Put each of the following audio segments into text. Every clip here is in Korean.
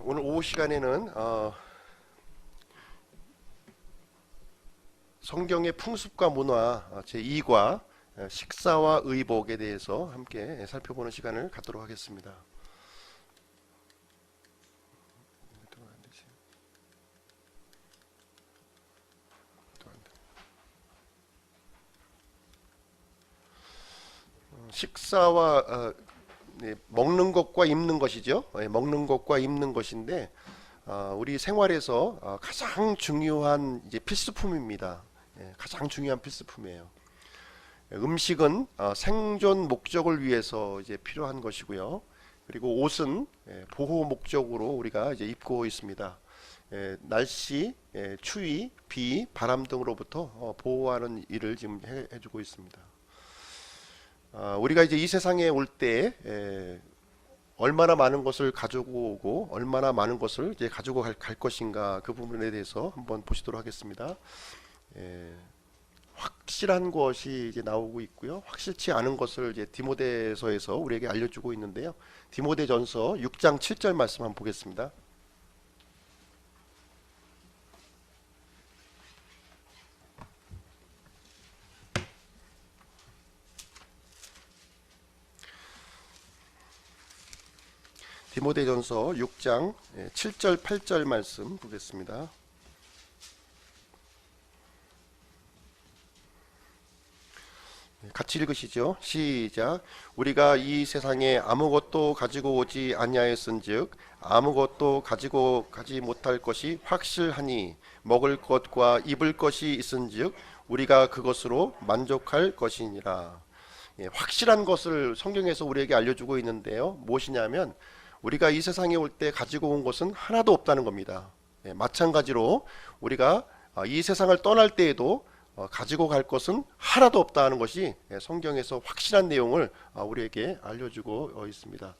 오늘 오후 시간에는 성경의 풍습과 문화 제2과 식사와 의복에 대해서 함께 살펴보는 시간을 갖도록 하겠습니다. 식사와 먹는 것과 입는 것이죠. 먹는 것과 입는 것인데 우리 생활에서 가장 중요한 이제 필수품입니다. 가장 중요한 필수품이에요. 음식은 생존 목적을 위해서 이제 필요한 것이고요. 그리고 옷은 보호 목적으로 우리가 이제 입고 있습니다. 날씨, 추위, 비, 바람 등으로부터 보호하는 일을 지금 해주고 있습니다. 우리가 이제 이 세상에 올 때 얼마나 많은 것을 가지고 오고 얼마나 많은 것을 이제 가지고 갈 것인가, 그 부분에 대해서 한번 보시도록 하겠습니다. 확실한 것이 이제 나오고 있고요. 확실치 않은 것을 이제 디모데서에서 우리에게 알려주고 있는데요. 디모데전서 6장 7절 말씀 한번 보겠습니다. 디모데전서 6장 7절 8절 말씀 보겠습니다. 같이 읽으시죠. 시작. 우리가 이 세상에 아무것도 가지고 오지 아니하였은즉 아무것도 가지고 가지 못할 것이 확실하니 먹을 것과 입을 것이 있은즉 우리가 그것으로 만족할 것이니라. 확실한 것을 성경에서 우리에게 알려주고 있는데요. 무엇이냐면 우리가 이 세상에 올 때 가지고 온 것은 하나도 없다는 겁니다. 마찬가지로 우리가 이 세상을 떠날 때에도 가지고 갈 것은 하나도 없다는 것이 성경에서 확실한 내용을 우리에게 알려주고 있습니다.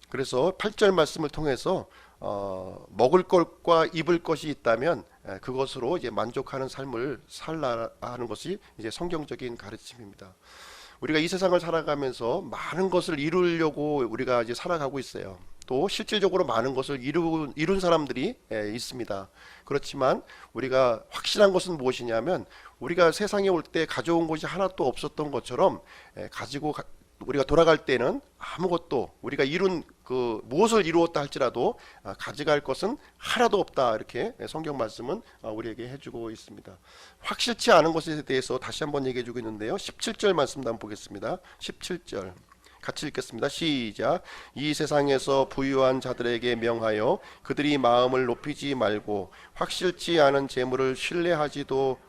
그래서 8절 말씀을 통해서 먹을 것과 입을 것이 있다면 그것으로 이제 만족하는 삶을 살라 하는 것이 이제 성경적인 가르침입니다. 우리가 이 세상을 살아가면서 많은 것을 이루려고 우리가 이제 살아가고 있어요. 또 실질적으로 많은 것을 이룬 사람들이 있습니다. 그렇지만 우리가 확실한 것은 무엇이냐면 우리가 세상에 올 때 가져온 것이 하나도 없었던 것처럼 우리가 돌아갈 때는 아무것도 우리가 이룬 무엇을 이루었다 할지라도 가져갈 것은 하나도 없다, 이렇게 성경 말씀은 우리에게 해주고 있습니다. 확실치 않은 것에 대해서 다시 한번 얘기해주고 있는데요. 17절 말씀도 한번 보겠습니다. 17절 같이 읽겠습니다. 시작. 이 세상에서 부유한 자들에게 명하여 그들이 마음을 높이지 말고 확실치 않은 재물을 신뢰하지도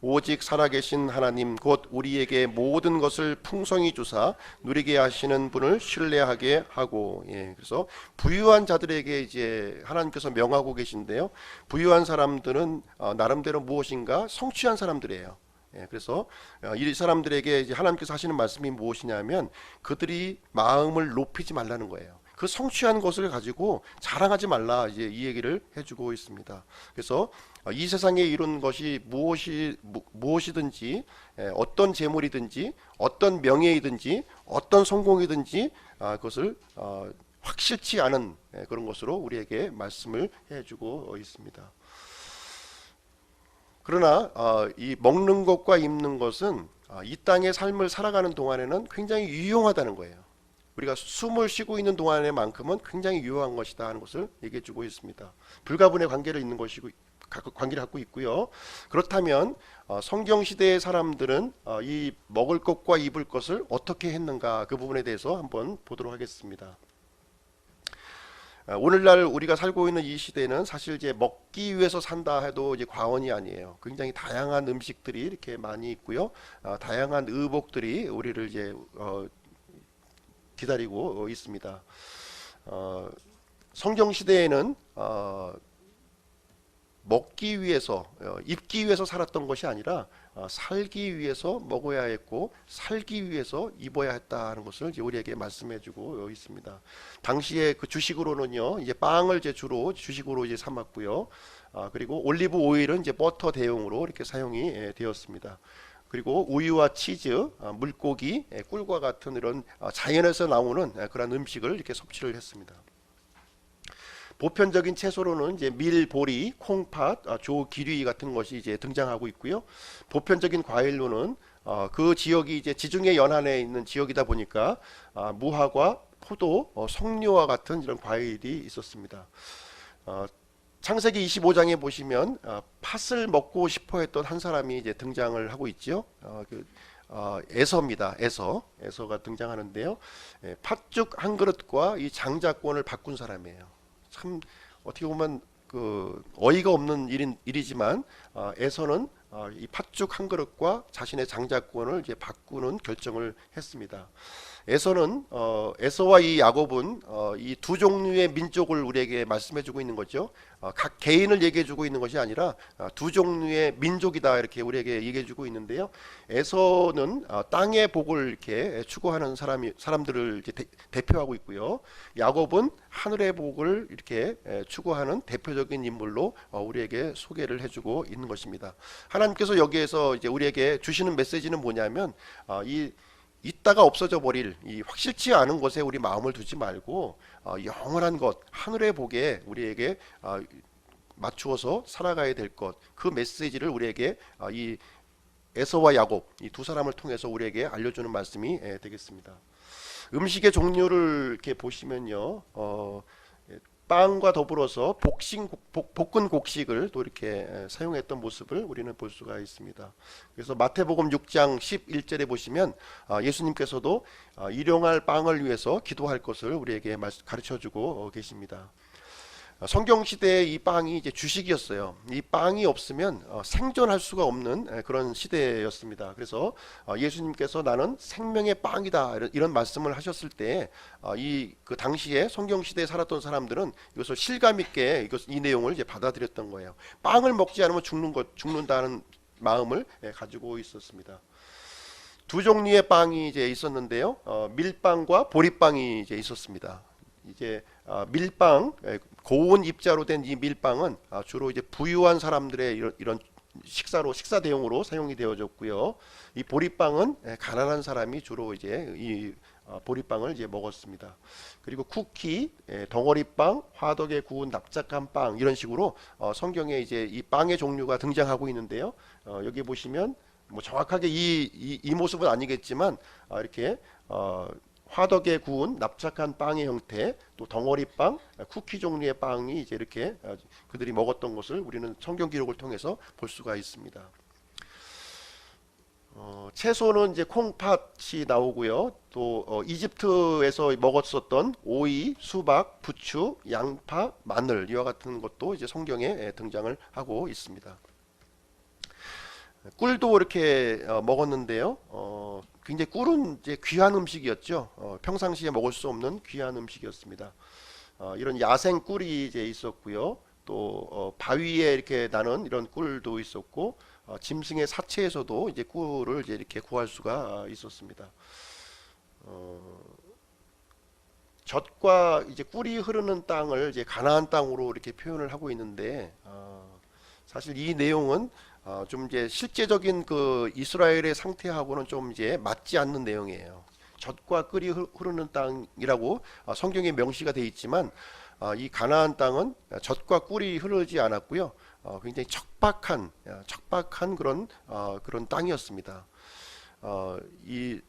오직 살아계신 하나님 곧 우리에게 모든 것을 풍성히 주사 누리게 하시는 분을 신뢰하게 하고. 그래서 부유한 자들에게 이제 하나님께서 명하고 계신데요. 부유한 사람들은 나름대로 무엇인가 성취한 사람들이에요. 그래서 이 사람들에게 이제 하나님께서 하시는 말씀이 무엇이냐면 그들이 마음을 높이지 말라는 거예요. 그 성취한 것을 가지고 자랑하지 말라, 이제 이 얘기를 해주고 있습니다. 그래서 이 세상에 이룬 것이 무엇이든지 어떤 재물이든지 어떤 명예이든지 어떤 성공이든지 그것을 확실치 않은 그런 것으로 우리에게 말씀을 해주고 있습니다. 그러나 이 먹는 것과 입는 것은 이 땅의 삶을 살아가는 동안에는 굉장히 유용하다는 거예요. 우리가 숨을 쉬고 있는 동안에만큼은 굉장히 유효한 것이다 하는 것을 얘기해 주고 있습니다. 불가분의 관계를 갖고 있고요. 그렇다면 성경 시대의 사람들은 이 먹을 것과 입을 것을 어떻게 했는가, 그 부분에 대해서 한번 보도록 하겠습니다. 오늘날 우리가 살고 있는 이 시대는 사실 이제 먹기 위해서 산다 해도 이제 과언이 아니에요. 굉장히 다양한 음식들이 이렇게 많이 있고요. 다양한 의복들이 우리를 이제 기다리고 있습니다. 성경 시대에는 먹기 위해서 입기 위해서 살았던 것이 아니라 살기 위해서 먹어야 했고 살기 위해서 입어야 했다는 것을 이제 우리에게 말씀해주고 있습니다. 당시에 그 주식으로는요, 이제 빵을 이제 주로 주식으로 이제 삼았고요. 그리고 올리브 오일은 이제 버터 대용으로 이렇게 사용이 되었습니다. 그리고 우유와 치즈, 물고기, 꿀과 같은 이런 자연에서 나오는 그런 음식을 이렇게 섭취를 했습니다. 보편적인 채소로는 이제 밀, 보리, 콩팥, 조, 기류 같은 것이 이제 등장하고 있고요. 보편적인 과일로는 그 지역이 이제 지중해 연안에 있는 지역이다 보니까 무화과, 포도, 석류와 같은 이런 과일이 있었습니다. 어, 창세기 25장에 보시면 팥을 먹고 싶어했던 한 사람이 이제 등장을 하고 있죠. 에서입니다. 에서가 등장하는데요. 팥죽 한 그릇과 이 장자권을 바꾼 사람이에요. 참 어떻게 보면 그 어이가 없는 일이지만 에서는 이 팥죽 한 그릇과 자신의 장자권을 이제 바꾸는 결정을 했습니다. 에서와 이 야곱은 이 두 종류의 민족을 우리에게 말씀해주고 있는 거죠. 각 개인을 얘기해주고 있는 것이 아니라 두 종류의 민족이다 이렇게 우리에게 얘기해주고 있는데요. 에서는 땅의 복을 이렇게 추구하는 사람들을 이제 대표하고 있고요. 야곱은 하늘의 복을 이렇게 추구하는 대표적인 인물로 우리에게 소개를 해주고 있는 것입니다. 하나님께서 여기에서 이제 우리에게 주시는 메시지는 뭐냐면 있다가 없어져 버릴 이 확실치 않은 것에 우리 마음을 두지 말고 영원한 것, 하늘의 복에 우리에게 맞추어서 살아가야 될 것, 그 메시지를 우리에게 이 에서와 야곱 이 두 사람을 통해서 우리에게 알려주는 말씀이 되겠습니다. 음식의 종류를 이렇게 보시면요, 빵과 더불어서 볶은 곡식을 또 이렇게 사용했던 모습을 우리는 볼 수가 있습니다. 그래서 마태복음 6장 11절에 보시면 예수님께서도 일용할 빵을 위해서 기도할 것을 우리에게 가르쳐주고 계십니다. 성경 시대에 이 빵이 이제 주식이었어요. 이 빵이 없으면 생존할 수가 없는 그런 시대였습니다. 그래서 예수님께서 나는 생명의 빵이다 이런 말씀을 하셨을 때 그 당시에 성경 시대에 살았던 사람들은 이것을 실감 있게 이 내용을 이제 받아들였던 거예요. 빵을 먹지 않으면 죽는다는 마음을 가지고 있었습니다. 두 종류의 빵이 이제 있었는데요. 밀빵과 보리빵이 이제 있었습니다. 이제 밀빵, 고운 입자로 된 이 밀빵은 주로 이제 부유한 사람들의 이런 식사 대용으로 사용이 되어졌고요. 이 보리빵은 가난한 사람이 주로 이제 이 보리빵을 이제 먹었습니다. 그리고 쿠키, 덩어리빵, 화덕에 구운 납작한 빵 이런 식으로 성경에 이제 이 빵의 종류가 등장하고 있는데요. 여기 보시면 뭐 정확하게 이 모습은 아니겠지만 이렇게 화덕에 구운 납작한 빵의 형태, 또 덩어리빵, 쿠키 종류의 빵이 이제 이렇게 그들이 먹었던 것을 우리는 성경 기록을 통해서 볼 수가 있습니다. 채소는 이제 콩팥이 나오고요. 또 이집트에서 먹었었던 오이, 수박, 부추, 양파, 마늘 이와 같은 것도 이제 성경에 등장을 하고 있습니다. 꿀도 이렇게 먹었는데요. 굉장히 꿀은 이제 귀한 음식이었죠. 평상시에 먹을 수 없는 귀한 음식이었습니다. 이런 야생 꿀이 이제 있었고요. 또 바위에 이렇게 나는 이런 꿀도 있었고, 짐승의 사체에서도 이제 꿀을 이제 이렇게 구할 수가 있었습니다. 젖과 이제 꿀이 흐르는 땅을 이제 가나안 땅으로 이렇게 표현을 하고 있는데, 사실 이 내용은 좀 이제 실제적인 그 이스라엘의 상태하고는 좀 이제 맞지 않는 내용이에요. 젖과 꿀이 흐르는 땅이라고 성경에 명시가 되어 있지만 이 가나안 땅은 젖과 꿀이 흐르지 않았고요. 굉장히 척박한 그런 땅이었습니다. 이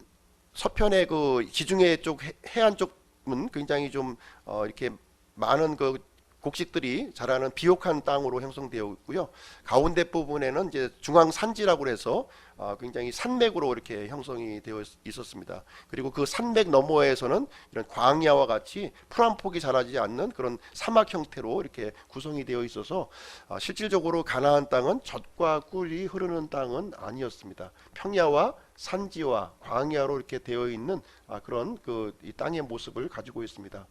서편의 그 지중해 쪽 해안 쪽은 굉장히 좀 이렇게 많은 그 곡식들이 자라는 비옥한 땅으로 형성되어 있고요. 가운데 부분에는 이제 중앙 산지라고 해서 굉장히 산맥으로 이렇게 형성이 되어 있었습니다. 그리고 그 산맥 너머에서는 이런 광야와 같이 풀 한 폭이 자라지 않는 그런 사막 형태로 이렇게 구성이 되어 있어서 실질적으로 가나안 땅은 젖과 꿀이 흐르는 땅은 아니었습니다. 평야와 산지와 광야로 이렇게 되어 있는 그런 이 땅의 모습을 가지고 있습니다.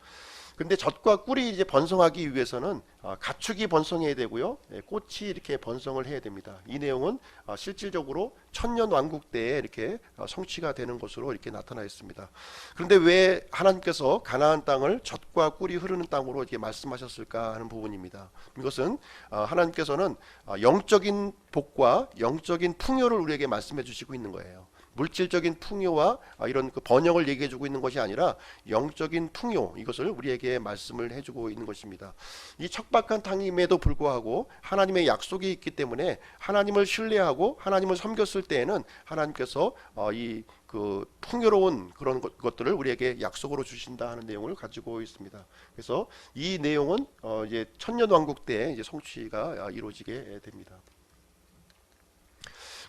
근데 젖과 꿀이 이제 번성하기 위해서는 가축이 번성해야 되고요, 꽃이 이렇게 번성을 해야 됩니다. 이 내용은 실질적으로 천년 왕국 때에 이렇게 성취가 되는 것으로 이렇게 나타나 있습니다. 그런데 왜 하나님께서 가나안 땅을 젖과 꿀이 흐르는 땅으로 이렇게 말씀하셨을까 하는 부분입니다. 이것은 하나님께서는 영적인 복과 영적인 풍요를 우리에게 말씀해 주시고 있는 거예요. 물질적인 풍요와 이런 그 번영을 얘기해주고 있는 것이 아니라 영적인 풍요, 이것을 우리에게 말씀을 해주고 있는 것입니다. 이 척박한 땅임에도 불구하고 하나님의 약속이 있기 때문에 하나님을 신뢰하고 하나님을 섬겼을 때에는 하나님께서 이 그 풍요로운 그런 것들을 우리에게 약속으로 주신다 하는 내용을 가지고 있습니다. 그래서 이 내용은 이제 천년왕국 때 이제 성취가 이루어지게 됩니다.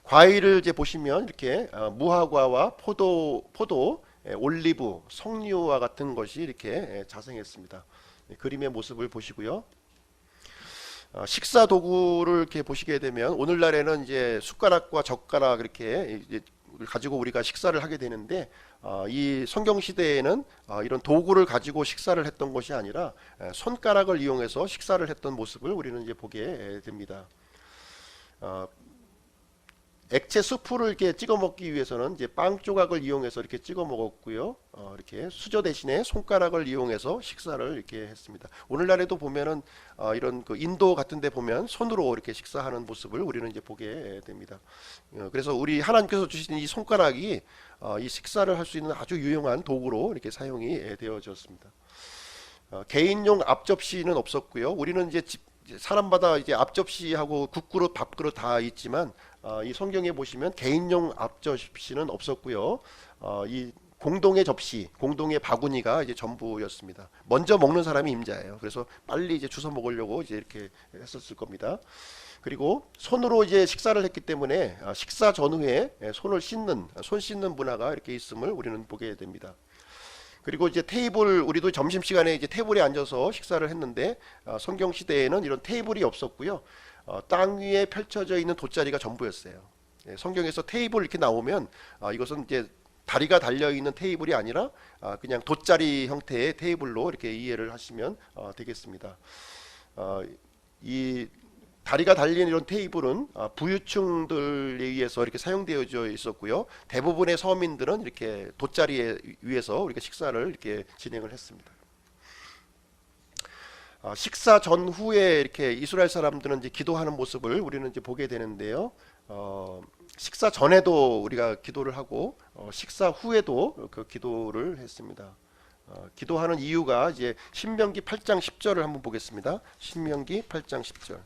과일을 이제 보시면 이렇게 무화과와 포도, 올리브, 석류와 같은 것이 이렇게 자생했습니다. 그림의 모습을 보시고요. 식사 도구를 이렇게 보시게 되면 오늘날에는 이제 숟가락과 젓가락 이렇게 이제 가지고 우리가 식사를 하게 되는데 이 성경 시대에는 이런 도구를 가지고 식사를 했던 것이 아니라 손가락을 이용해서 식사를 했던 모습을 우리는 이제 보게 됩니다. 액체 수프를 이렇게 찍어 먹기 위해서는 이제 빵 조각을 이용해서 이렇게 찍어 먹었고요. 이렇게 수저 대신에 손가락을 이용해서 식사를 이렇게 했습니다. 오늘날에도 보면은 이런 그 인도 같은데 보면 손으로 이렇게 식사하는 모습을 우리는 이제 보게 됩니다. 그래서 우리 하나님께서 주신 이 손가락이 이 식사를 할 수 있는 아주 유용한 도구로 이렇게 사용이 되어졌습니다. 개인용 앞접시는 없었고요. 우리는 이제 사람마다 이제 앞접시하고 국그릇, 밥그릇 다 있지만 이 성경에 보시면 개인용 앞접시는 없었고요. 이 공동의 접시, 공동의 바구니가 이제 전부였습니다. 먼저 먹는 사람이 임자예요. 그래서 빨리 이제 주워 먹으려고 이제 이렇게 했었을 겁니다. 그리고 손으로 이제 식사를 했기 때문에 식사 전후에 손을 씻는, 손 씻는 문화가 이렇게 있음을 우리는 보게 됩니다. 그리고 이제 테이블, 우리도 점심시간에 이제 테이블에 앉아서 식사를 했는데 성경 시대에는 이런 테이블이 없었고요. 땅 위에 펼쳐져 있는 돗자리가 전부였어요. 성경에서 테이블 이렇게 나오면 이것은 이제 다리가 달려 있는 테이블이 아니라 그냥 돗자리 형태의 테이블로 이렇게 이해를 하시면 되겠습니다. 이 다리가 달린 이런 테이블은 부유층들에 의해서 이렇게 사용되어져 있었고요. 대부분의 서민들은 이렇게 돗자리에 위에서 우리가 식사를 이렇게 진행을 했습니다. 식사 전후에 이렇게 이스라엘 사람들은 이제 기도하는 모습을 우리는 이제 보게 되는데요. 식사 전에도 우리가 기도를 하고 식사 후에도 그 기도를 했습니다. 기도하는 이유가 이제 신명기 8장 10절을 한번 보겠습니다. 신명기 8장 10절.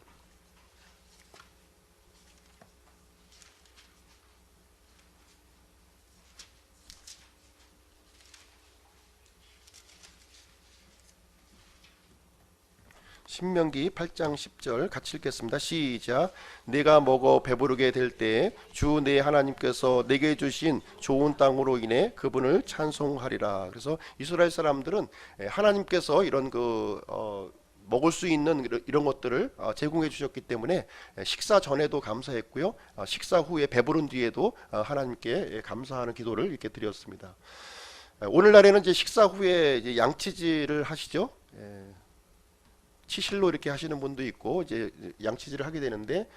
신명기 8장 10절 같이 읽겠습니다. 시작. 내가 먹어 배부르게 될 때 주 내 하나님께서 내게 주신 좋은 땅으로 인해 그분을 찬송하리라. 그래서 이스라엘 사람들은 하나님께서 이런 먹을 수 있는 이런 것들을 제공해 주셨기 때문에 식사 전에도 감사했고요. 식사 후에 배부른 뒤에도 하나님께 감사하는 기도를 이렇게 드렸습니다. 오늘날에는 이제 식사 후에 이제 양치질을 하시죠. 치실로 이렇게 하시는 분도 있고 이제 양치질을 하게 되는데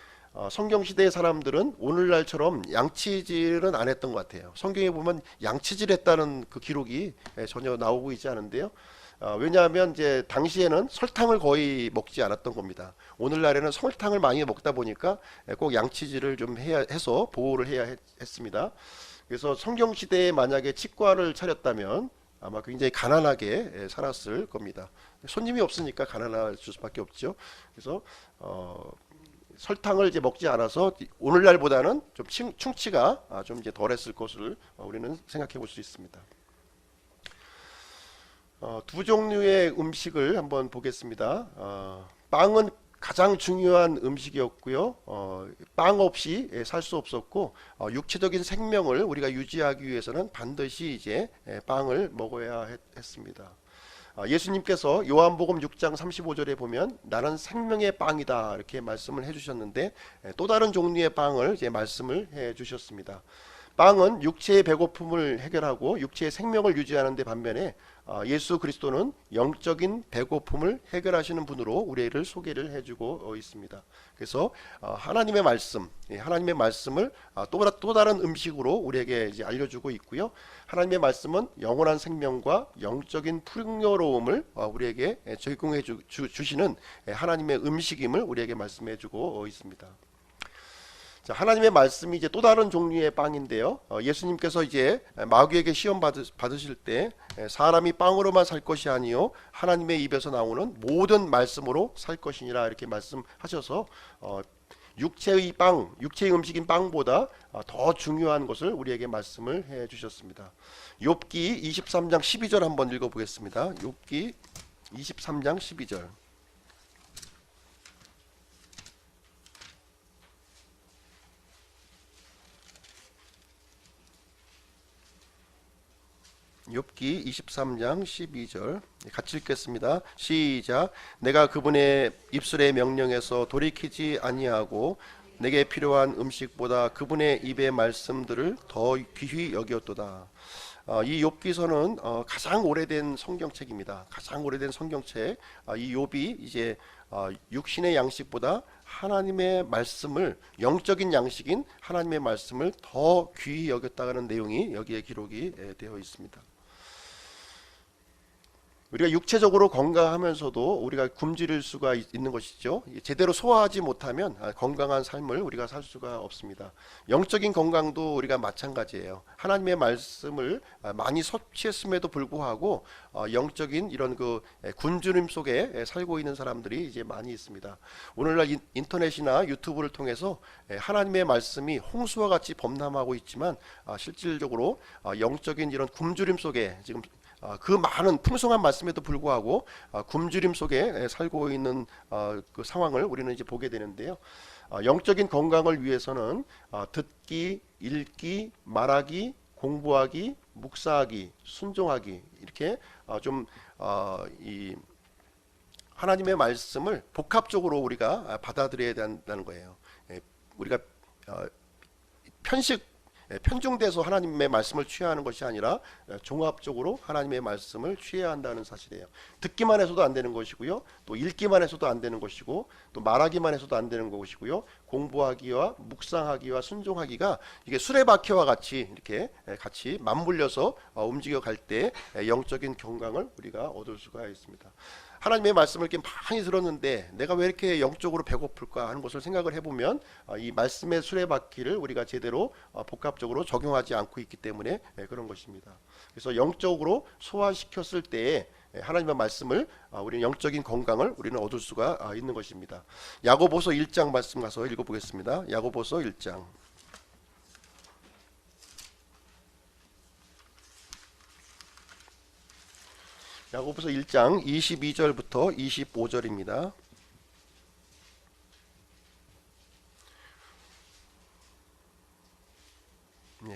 성경 시대의 사람들은 오늘날처럼 양치질은 안 했던 것 같아요. 성경에 보면 양치질했다는 그 기록이 전혀 나오고 있지 않은데요. 왜냐하면 이제 당시에는 설탕을 거의 먹지 않았던 겁니다. 오늘날에는 설탕을 많이 먹다 보니까 꼭 양치질을 좀 해서 보호를 해야 했습니다. 그래서 성경 시대에 만약에 치과를 차렸다면 아마 굉장히 가난하게 살았을 겁니다. 손님이 없으니까 가난할 수밖에 없죠. 그래서 설탕을 이제 먹지 않아서 오늘날보다는 좀 충치가 좀 이제 덜했을 것을 우리는 생각해 볼 수 있습니다. 두 종류의 음식을 한번 보겠습니다. 빵은 가장 중요한 음식이었고요. 빵 없이 살 수 없었고 육체적인 생명을 우리가 유지하기 위해서는 반드시 이제 빵을 먹어야 했습니다. 예수님께서 요한복음 6장 35절에 보면 나는 생명의 빵이다 이렇게 말씀을 해주셨는데 또 다른 종류의 빵을 이제 말씀을 해주셨습니다. 빵은 육체의 배고픔을 해결하고 육체의 생명을 유지하는 데 반면에 예수 그리스도는 영적인 배고픔을 해결하시는 분으로 우리를 소개를 해주고 있습니다. 그래서 하나님의 말씀을 또 다른 음식으로 우리에게 이제 알려주고 있고요. 하나님의 말씀은 영원한 생명과 영적인 풍요로움을 우리에게 제공해 주시는 하나님의 음식임을 우리에게 말씀해주고 있습니다. 자, 하나님의 말씀이 이제 또 다른 종류의 빵인데요. 예수님께서 이제 마귀에게 시험 받으실 때 사람이 빵으로만 살 것이 아니요 하나님의 입에서 나오는 모든 말씀으로 살 것이니라 이렇게 말씀하셔서 육체의 빵, 육체의 음식인 빵보다 더 중요한 것을 우리에게 말씀을 해 주셨습니다. 욥기 23장 12절 한번 읽어보겠습니다. 욥기 23장 12절. 욥기 23장 12절 같이 읽겠습니다. 시작. 내가 그분의 입술의 명령에서 돌이키지 아니하고 내게 필요한 음식보다 그분의 입의 말씀들을 더 귀히 여겼도다. 이 욥기서는 가장 오래된 성경책입니다. 가장 오래된 성경책. 이 욥이 이제 육신의 양식보다 하나님의 말씀을, 영적인 양식인 하나님의 말씀을 더 귀히 여겼다는 내용이 여기에 기록이 되어 있습니다. 우리가 육체적으로 건강하면서도 우리가 굶주릴 수가 있는 것이죠. 제대로 소화하지 못하면 건강한 삶을 우리가 살 수가 없습니다. 영적인 건강도 우리가 마찬가지예요. 하나님의 말씀을 많이 섭취했음에도 불구하고 영적인 이런 그 굶주림 속에 살고 있는 사람들이 이제 많이 있습니다. 오늘날 인터넷이나 유튜브를 통해서 하나님의 말씀이 홍수와 같이 범람하고 있지만 실질적으로 영적인 이런 굶주림 속에 지금 그 많은 풍성한 말씀에도 불구하고 굶주림 속에 살고 있는 그 상황을 우리는 이제 보게 되는데요. 영적인 건강을 위해서는 듣기, 읽기, 말하기, 공부하기, 묵상하기, 순종하기 이렇게 좀 이 하나님의 말씀을 복합적으로 우리가 받아들여야 된다는 거예요. 우리가 편중돼서 하나님의 말씀을 취하는 것이 아니라 종합적으로 하나님의 말씀을 취해야 한다는 사실이에요. 듣기만 해서도 안 되는 것이고요. 또 읽기만 해서도 안 되는 것이고 또 말하기만 해서도 안 되는 것이고요. 공부하기와 묵상하기와 순종하기가 이게 수레바퀴와 같이 이렇게 같이 맞물려서 움직여 갈 때 영적인 건강을 우리가 얻을 수가 있습니다. 하나님의 말씀을 이렇게 많이 들었는데 내가 왜 이렇게 영적으로 배고플까 하는 것을 생각을 해보면 이 말씀의 수레바퀴를 우리가 제대로 복합적으로 적용하지 않고 있기 때문에 그런 것입니다. 그래서 영적으로 소화시켰을 때에 하나님의 말씀을 우리는 영적인 건강을 우리는 얻을 수가 있는 것입니다. 야고보서 1장 말씀 가서 읽어보겠습니다. 야고보서 1장. 야고보서 1장 22절부터 25절입니다.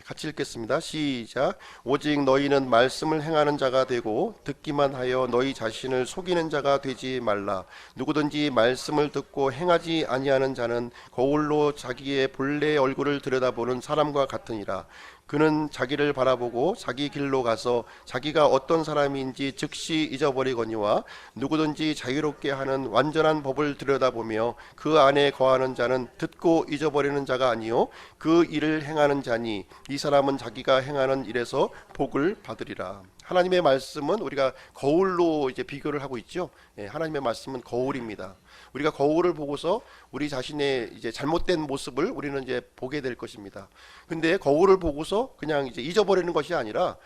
같이 읽겠습니다. 시작. 오직 너희는 말씀을 행하는 자가 되고 듣기만 하여 너희 자신을 속이는 자가 되지 말라. 누구든지 말씀을 듣고 행하지 아니하는 자는 거울로 자기의 본래 얼굴을 들여다보는 사람과 같으니라. 그는 자기를 바라보고 자기 길로 가서 자기가 어떤 사람인지 즉시 잊어버리거니와 누구든지 자유롭게 하는 완전한 법을 들여다보며 그 안에 거하는 자는 듣고 잊어버리는 자가 아니요 그 일을 행하는 자니 이 사람은 자기가 행하는 일에서 복을 받으리라. 하나님의 말씀은 우리가 거울로 이제 비교를 하고 있죠. 하나님의 말씀은 거울입니다. 우리가 거울을 보고서 우리 자신의 이제 잘못된 모습을 우리는 이제 보게 될 것입니다. 근데 거울을 보고서 그냥 이제 잊어버리는 것이 아니라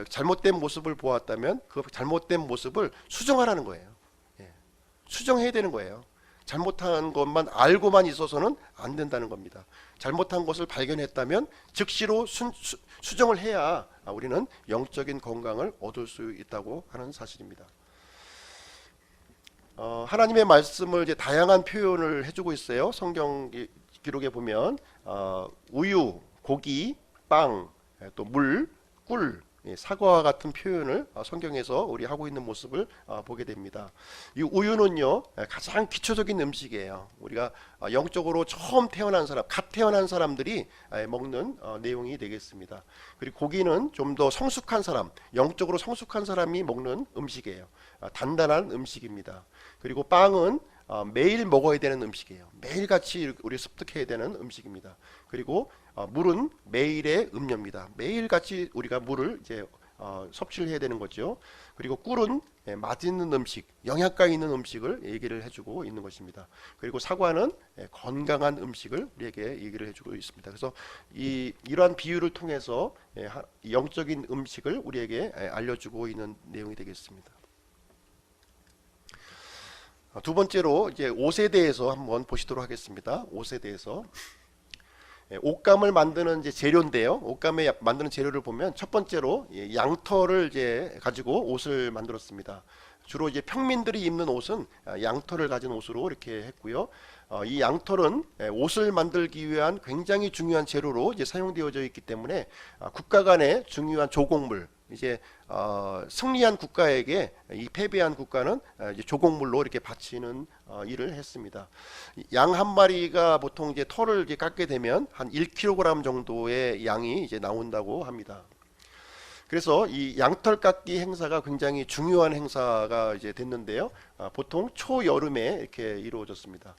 잘못된 모습을 보았다면 그 잘못된 모습을 수정하라는 거예요. 수정해야 되는 거예요. 잘못한 것만 알고만 있어서는 안 된다는 겁니다. 잘못한 것을 발견했다면 즉시로 수정을 해야 우리는 영적인 건강을 얻을 수 있다고 하는 사실입니다. 하나님의 말씀을 이제 다양한 표현을 해주고 있어요. 성경 기록에 보면 우유, 고기, 빵, 또 물, 꿀, 사과와 같은 표현을 성경에서 우리 하고 있는 모습을 보게 됩니다. 이 우유는요 가장 기초적인 음식이에요. 우리가 영적으로 처음 태어난 사람, 갓 태어난 사람들이 먹는 내용이 되겠습니다. 그리고 고기는 좀 더 성숙한 사람, 영적으로 성숙한 사람이 먹는 음식이에요. 단단한 음식입니다. 그리고 빵은 매일 먹어야 되는 음식이에요. 매일같이 우리 습득해야 되는 음식입니다. 그리고 물은 매일의 음료입니다. 매일같이 우리가 물을 이제 섭취를 해야 되는 거죠. 그리고 꿀은 맛있는 음식, 영양가 있는 음식을 얘기를 해주고 있는 것입니다. 그리고 사과는 건강한 음식을 우리에게 얘기를 해주고 있습니다. 그래서 이러한 비유를 통해서 영적인 음식을 우리에게 알려주고 있는 내용이 되겠습니다. 두 번째로 이제 옷에 대해서 한번 보시도록 하겠습니다. 옷에 대해서 옷감을 만드는 이제 재료인데요. 옷감에 만드는 재료를 보면 첫 번째로 양털을 이제 가지고 옷을 만들었습니다. 주로 이제 평민들이 입는 옷은 양털을 가진 옷으로 이렇게 했고요. 이 양털은 옷을 만들기 위한 굉장히 중요한 재료로 이제 사용되어져 있기 때문에 국가 간의 중요한 조공물, 이제 승리한 국가에게 이 패배한 국가는 이제 조공물로 이렇게 바치는 일을 했습니다. 양 한 마리가 보통 이제 털을 이제 깎게 되면 한 1kg 정도의 양이 이제 나온다고 합니다. 그래서 이 양털 깎기 행사가 굉장히 중요한 행사가 이제 됐는데요. 보통 초여름에 이렇게 이루어졌습니다.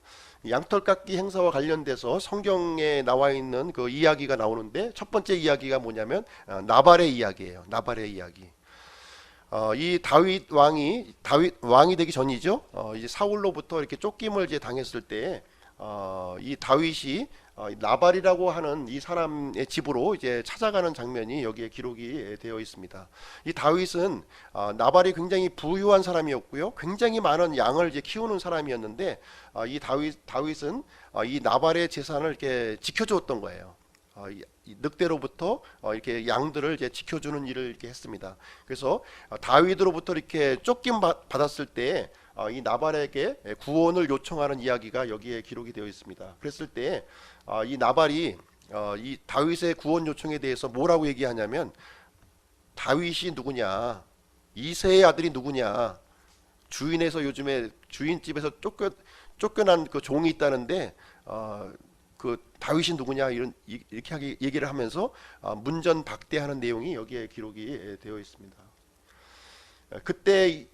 양털 깎기 행사와 관련돼서 성경에 나와 있는 그 이야기가 나오는데 첫 번째 이야기가 뭐냐면 나발의 이야기예요. 나발의 이야기. 이 다윗 왕이 되기 전이죠. 이제 사울로부터 이렇게 쫓김을 이제 당했을 때 이 다윗이 나발이라고 하는 이 사람의 집으로 이제 찾아가는 장면이 여기에 기록이 되어 있습니다. 이 다윗은 나발이 굉장히 부유한 사람이었고요, 굉장히 많은 양을 이제 키우는 사람이었는데 이 다윗은 이 나발의 재산을 이렇게 지켜주었던 거예요. 이 늑대로부터 이렇게 양들을 이제 지켜주는 일을 이렇게 했습니다. 그래서 다윗으로부터 이렇게 쫓김 받았을 때 이 나발에게 구원을 요청하는 이야기가 여기에 기록이 되어 있습니다. 그랬을 때 이 나발이 이 다윗의 구원 요청에 대해서 뭐라고 얘기하냐면, 다윗이 누구냐, 이새의 아들이 누구냐, 주인에서 요즘에 주인집에서 쫓겨난 그 종이 있다는데 그 다윗이 누구냐, 이렇게 얘기를 하면서 문전박대하는 내용이 여기에 기록이 되어 있습니다. 그때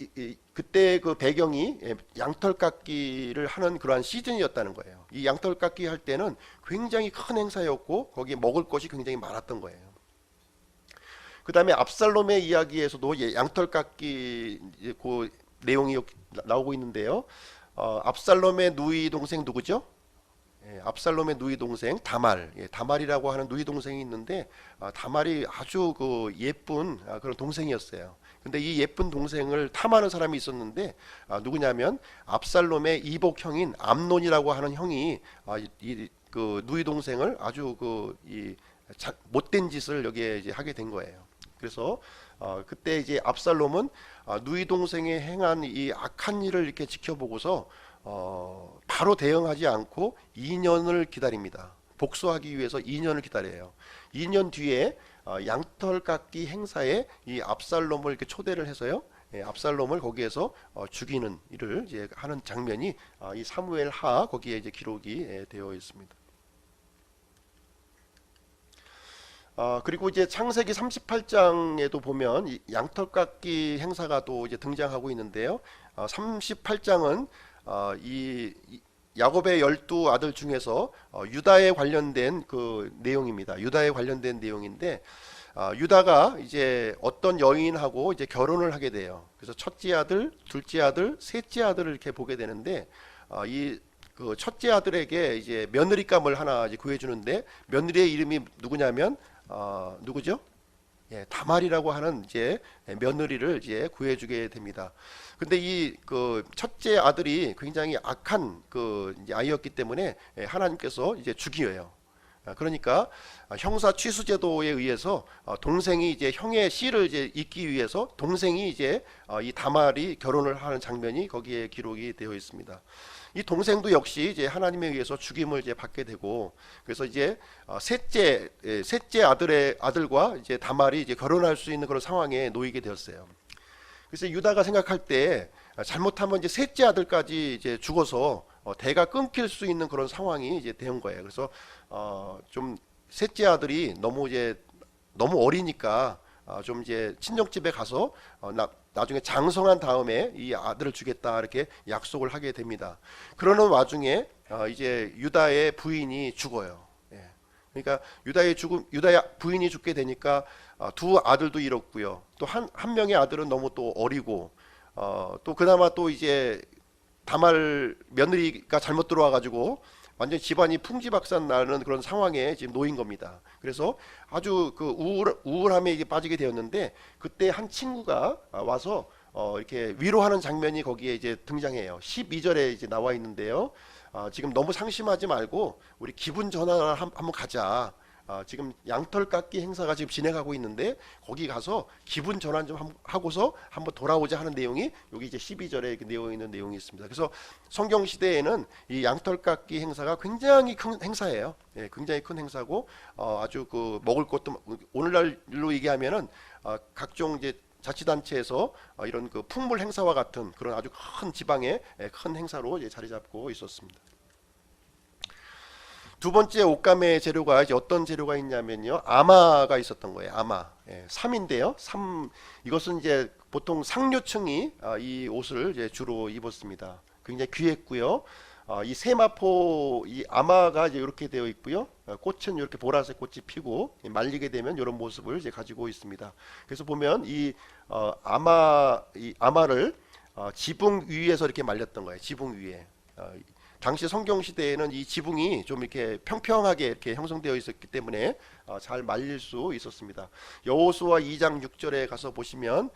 그 배경이 양털 깎기를 하는 그러한 시즌이었다는 거예요. 이 양털 깎기 할 때는 굉장히 큰 행사였고 거기에 먹을 것이 굉장히 많았던 거예요. 그 다음에 압살롬의 이야기에서도 양털 깎기 그 내용이 나오고 있는데요. 압살롬의 누이 동생 누구죠? 압살롬의 누이 동생 다말, 다말이라고 하는 누이 동생이 있는데 다말이 아주 그 예쁜 그런 동생이었어요. 근데 이 예쁜 동생을 탐하는 사람이 있었는데 누구냐면 압살롬의 이복형인 암논이라고 하는 형이 이 그 누이 동생을 아주 못된 짓을 여기에 이제 하게 된 거예요. 그래서 그때 이제 압살롬은 누이 동생이 행한 이 악한 일을 이렇게 지켜보고서 바로 대응하지 않고 2년을 기다립니다. 복수하기 위해서 2년을 기다려요. 2년 뒤에 양털 깎기 행사에 이 압살롬을 이렇게 초대를 해서요, 압살롬을 거기에서 죽이는 일을 이제 하는 장면이 이 사무엘 하 거기에 이제 기록이 되어 있습니다. 그리고 이제 창세기 38장에도 보면 이 양털 깎기 행사가 또 이제 등장하고 있는데요. 38장은 이 야곱의 12아들 중에서 유다에 관련된 그 내용입니다. 유다에 관련된 내용인데 유다가 이제 어떤 여인하고 이제 결혼을 하게 돼요. 그래서 첫째 아들, 둘째 아들, 셋째 아들을 이렇게 보게 되는데 이 그 첫째 아들에게 이제 며느리감을 하나 이제 구해주는데, 며느리의 이름이 누구냐면 누구죠? 다말이라고 하는 이제 며느리를 이제 구해주게 됩니다. 근데 이 그 첫째 아들이 굉장히 악한 그 아이였기 때문에 하나님께서 이제 죽여요. 그러니까 형사 취수 제도에 의해서 동생이 이제 형의 씨를 이제 잇기 위해서 동생이 이제 이 다말이 결혼을 하는 장면이 거기에 기록이 되어 있습니다. 이 동생도 역시 이제 하나님에 의해서 죽임을 이제 받게 되고, 그래서 이제 셋째 아들과 이제 다말이 이제 결혼할 수 있는 그런 상황에 놓이게 되었어요. 그래서 유다가 생각할 때 잘못하면 이제 셋째 아들까지 이제 죽어서 대가 끊길 수 있는 그런 상황이 이제 된 거예요. 그래서 좀 셋째 아들이 너무 어리니까 좀 이제 친정집에 가서 나중에 장성한 다음에 이 아들을 주겠다 이렇게 약속을 하게 됩니다. 그러는 와중에 이제 유다의 부인이 죽어요. 그러니까 유다의 부인이 죽게 되니까 두 아들도 잃었고요. 또 한 명의 아들은 너무 또 어리고 또 그나마 또 이제 다말 며느리가 잘못 들어와 가지고 완전 집안이 풍지박산 나는 그런 상황에 지금 놓인 겁니다. 그래서 아주 그 우울함에 이게 빠지게 되었는데 그때 한 친구가 와서 이렇게 위로하는 장면이 거기에 이제 등장해요. 12절에 이제 나와 있는데요. 지금 너무 상심하지 말고 우리 기분 전환을 한번 가자. 지금 양털 깎기 행사가 지금 진행하고 있는데 거기 가서 기분 전환 좀 하고서 한번 돌아오자 하는 내용이 여기 이제 12절에 내어 있는 내용이 있습니다. 그래서 성경 시대에는 이 양털 깎기 행사가 굉장히 큰 행사예요. 예, 굉장히 큰 행사고 아주 그 먹을 것도 오늘날로 얘기하면은 각종 이제 자치단체에서 이런 그 풍물 행사와 같은 그런 아주 큰 지방의 큰 행사로 이제 자리 잡고 있었습니다. 두 번째 옷감의 재료가 이제 어떤 재료가 있냐면요. 아마가 있었던 거예요. 아마. 예, 삼인데요. 이것은 이제 보통 상류층이 이 옷을 이제 주로 입었습니다. 굉장히 귀했고요. 이 세마포 이 아마가 이제 이렇게 되어 있고요. 꽃은 이렇게 보라색 꽃이 피고 말리게 되면 이런 모습을 이제 가지고 있습니다. 그래서 보면 이 아마를 지붕 위에서 이렇게 말렸던 거예요. 지붕 위에. 당시 성경 시대에는 이 지붕이 좀 이렇게 평평하게 이렇게 형성되어 있었기 때문에 잘 말릴 수 있었습니다. 여호수아 2장 6절에 가서 보시면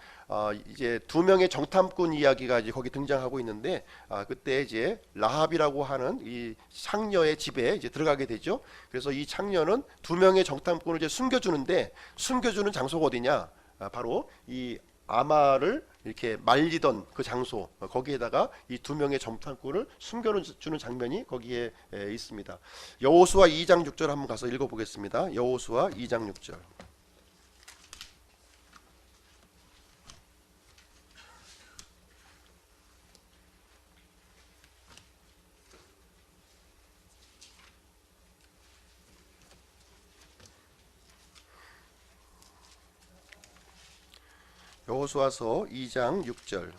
이제 두 명의 정탐꾼 이야기가 이제 거기 등장하고 있는데 그때 이제 라합이라고 하는 이 창녀의 집에 이제 들어가게 되죠. 그래서 이 창녀는 두 명의 정탐꾼을 이제 숨겨주는 장소가 어디냐? 바로 이 아마를 이렇게 말리던 그 장소 거기에다가 이 두 명의 정탐꾼을 숨겨주는 장면이 거기에 있습니다. 여호수아 2장 6절 한번 가서 읽어보겠습니다. 여호수아 2장 6절. 여호수아서 2장 6절.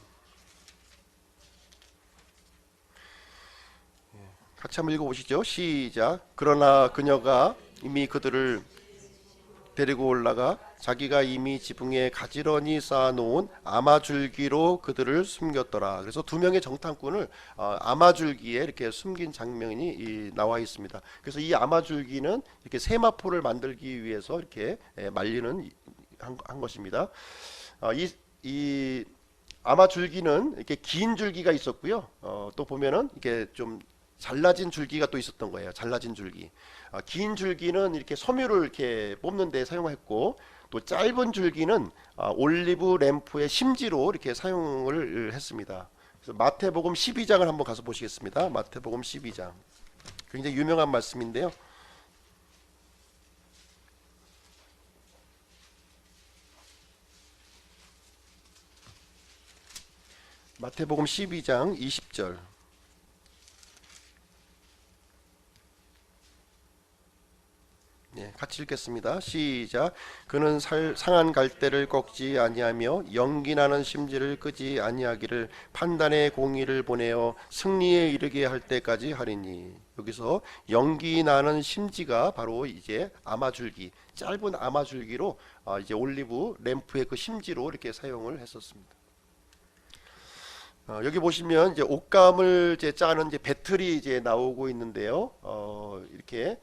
같이 한번 읽어보시죠. 시작. 그러나 그녀가 이미 그들을 데리고 올라가 자기가 이미 지붕에 가지런히 쌓아놓은 아마줄기로 그들을 숨겼더라. 그래서 두 명의 정탐꾼을 아마줄기에 이렇게 숨긴 장면이 나와 있습니다. 그래서 이 아마줄기는 이렇게 세마포를 만들기 위해서 이렇게 말리는 한 것입니다. 이 아마 줄기는 이렇게 긴 줄기가 있었고요. 또 보면은 이렇게 좀 잘라진 줄기가 또 있었던 거예요. 잘라진 줄기. 긴 줄기는 이렇게 섬유를 이렇게 뽑는 데 사용했고 또 짧은 줄기는 올리브 램프의 심지로 이렇게 사용을 했습니다. 그래서 마태복음 12장을 한번 가서 보시겠습니다. 마태복음 12장. 굉장히 유명한 말씀인데요. 마태복음 12장 20절. 네, 같이 읽겠습니다. 시작. 그는 상한 갈대를 꺾지 아니하며 연기 나는 심지를 끄지 아니하기를 판단의 공의를 보내어 승리에 이르게 할 때까지 하리니. 여기서 연기 나는 심지가 바로 이제 아마줄기, 짧은 아마줄기로 이제 올리브 램프의 그 심지로 이렇게 사용을 했었습니다. 여기 보시면 이제 옷감을 이제 짜는 이제 배틀이 이제 나오고 있는데요. 이렇게